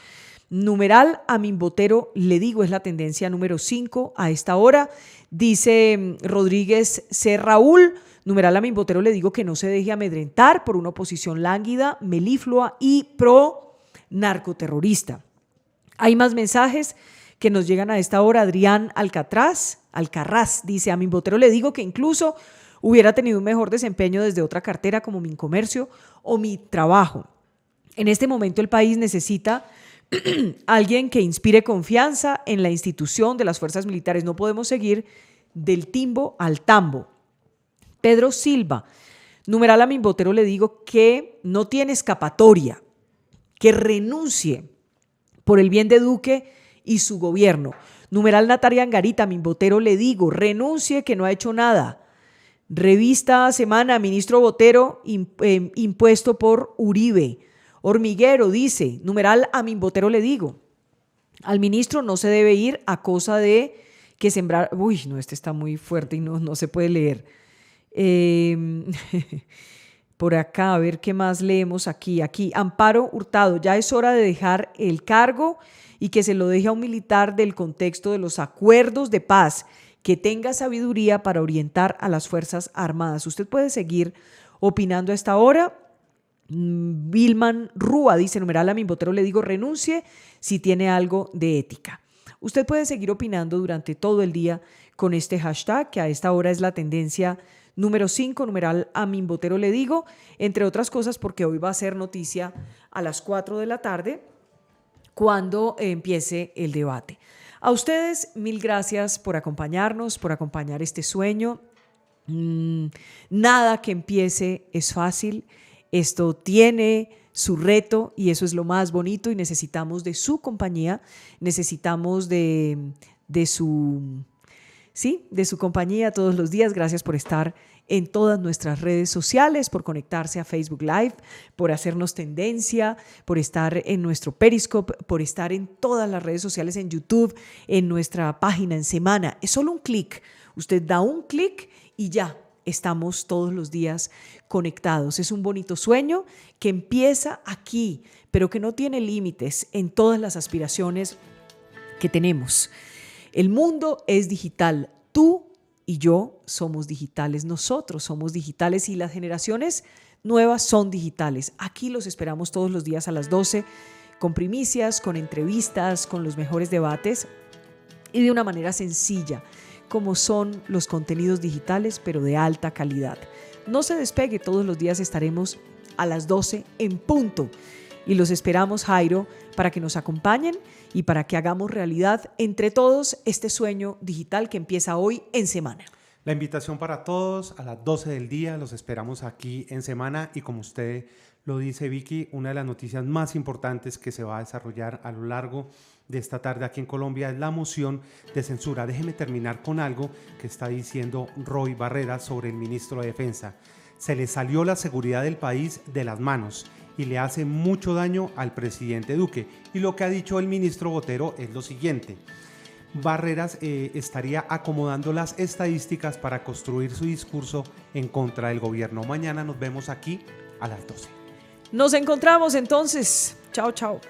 Numeral, a Min Botero le digo, es la tendencia número 5 a esta hora. Dice Rodríguez C. Raúl, numeral, a Min Botero le digo que no se deje amedrentar por una oposición lánguida, meliflua y pro narcoterrorista. Hay más mensajes que nos llegan a esta hora. Adrián Alcarraz dice, a Min Botero le digo que incluso hubiera tenido un mejor desempeño desde otra cartera como Mincomercio o Mi Trabajo. En este momento el país necesita alguien que inspire confianza en la institución de las fuerzas militares. No podemos seguir del timbo al tambo. Pedro Silva, numeral, a Min Botero le digo que no tiene escapatoria, que renuncie por el bien de Duque y su gobierno. Numeral, Natalia Angarita, a Min Botero le digo, renuncie, que no ha hecho nada. Revista Semana, ministro Botero impuesto por Uribe. Hormiguero dice, numeral, a Min Botero le digo, al ministro no se debe ir a cosa de que sembrar... Uy, no, este está muy fuerte y no se puede leer. Por acá, a ver qué más leemos aquí. Amparo Hurtado, ya es hora de dejar el cargo y que se lo deje a un militar del contexto de los acuerdos de paz, que tenga sabiduría para orientar a las Fuerzas Armadas. Usted puede seguir opinando a esta hora. Vilman Rúa dice, numeral, a Min Botero le digo, renuncie si tiene algo de ética. Usted puede seguir opinando durante todo el día con este hashtag, que a esta hora es la tendencia número 5, numeral, a Min Botero le digo, entre otras cosas porque hoy va a ser noticia a las 4 de la tarde cuando empiece el debate. A ustedes, mil gracias por acompañarnos, por acompañar este sueño. Nada que empiece es fácil. Esto tiene su reto y eso es lo más bonito y necesitamos de su compañía, necesitamos de su compañía todos los días. Gracias por estar en todas nuestras redes sociales, por conectarse a Facebook Live, por hacernos tendencia, por estar en nuestro Periscope, por estar en todas las redes sociales, en YouTube, en nuestra página, en Semana. Es solo un clic. Usted da un clic y ya estamos todos los días conectados. Es un bonito sueño que empieza aquí, pero que no tiene límites en todas las aspiraciones que tenemos. El mundo es digital. Tú y yo somos digitales. Nosotros somos digitales y las generaciones nuevas son digitales. Aquí los esperamos todos los días a las 12 con primicias, con entrevistas, con los mejores debates y de una manera sencilla, como son los contenidos digitales, pero de alta calidad. No se despegue, todos los días estaremos a las 12 en punto. Y los esperamos, Jairo, para que nos acompañen y para que hagamos realidad entre todos este sueño digital que empieza hoy en Semana. La invitación para todos a las 12 del día, los esperamos aquí en Semana y como usted Lo dice Vicky, una de las noticias más importantes que se va a desarrollar a lo largo de esta tarde aquí en Colombia es la moción de censura. Déjeme terminar con algo que está diciendo Roy Barreras sobre el ministro de Defensa. Se le salió la seguridad del país de las manos y le hace mucho daño al presidente Duque. Y lo que ha dicho el ministro Botero es lo siguiente. Barreras estaría acomodando las estadísticas para construir su discurso en contra del gobierno. Mañana nos vemos aquí a las 12. Nos encontramos entonces. Chao, chao.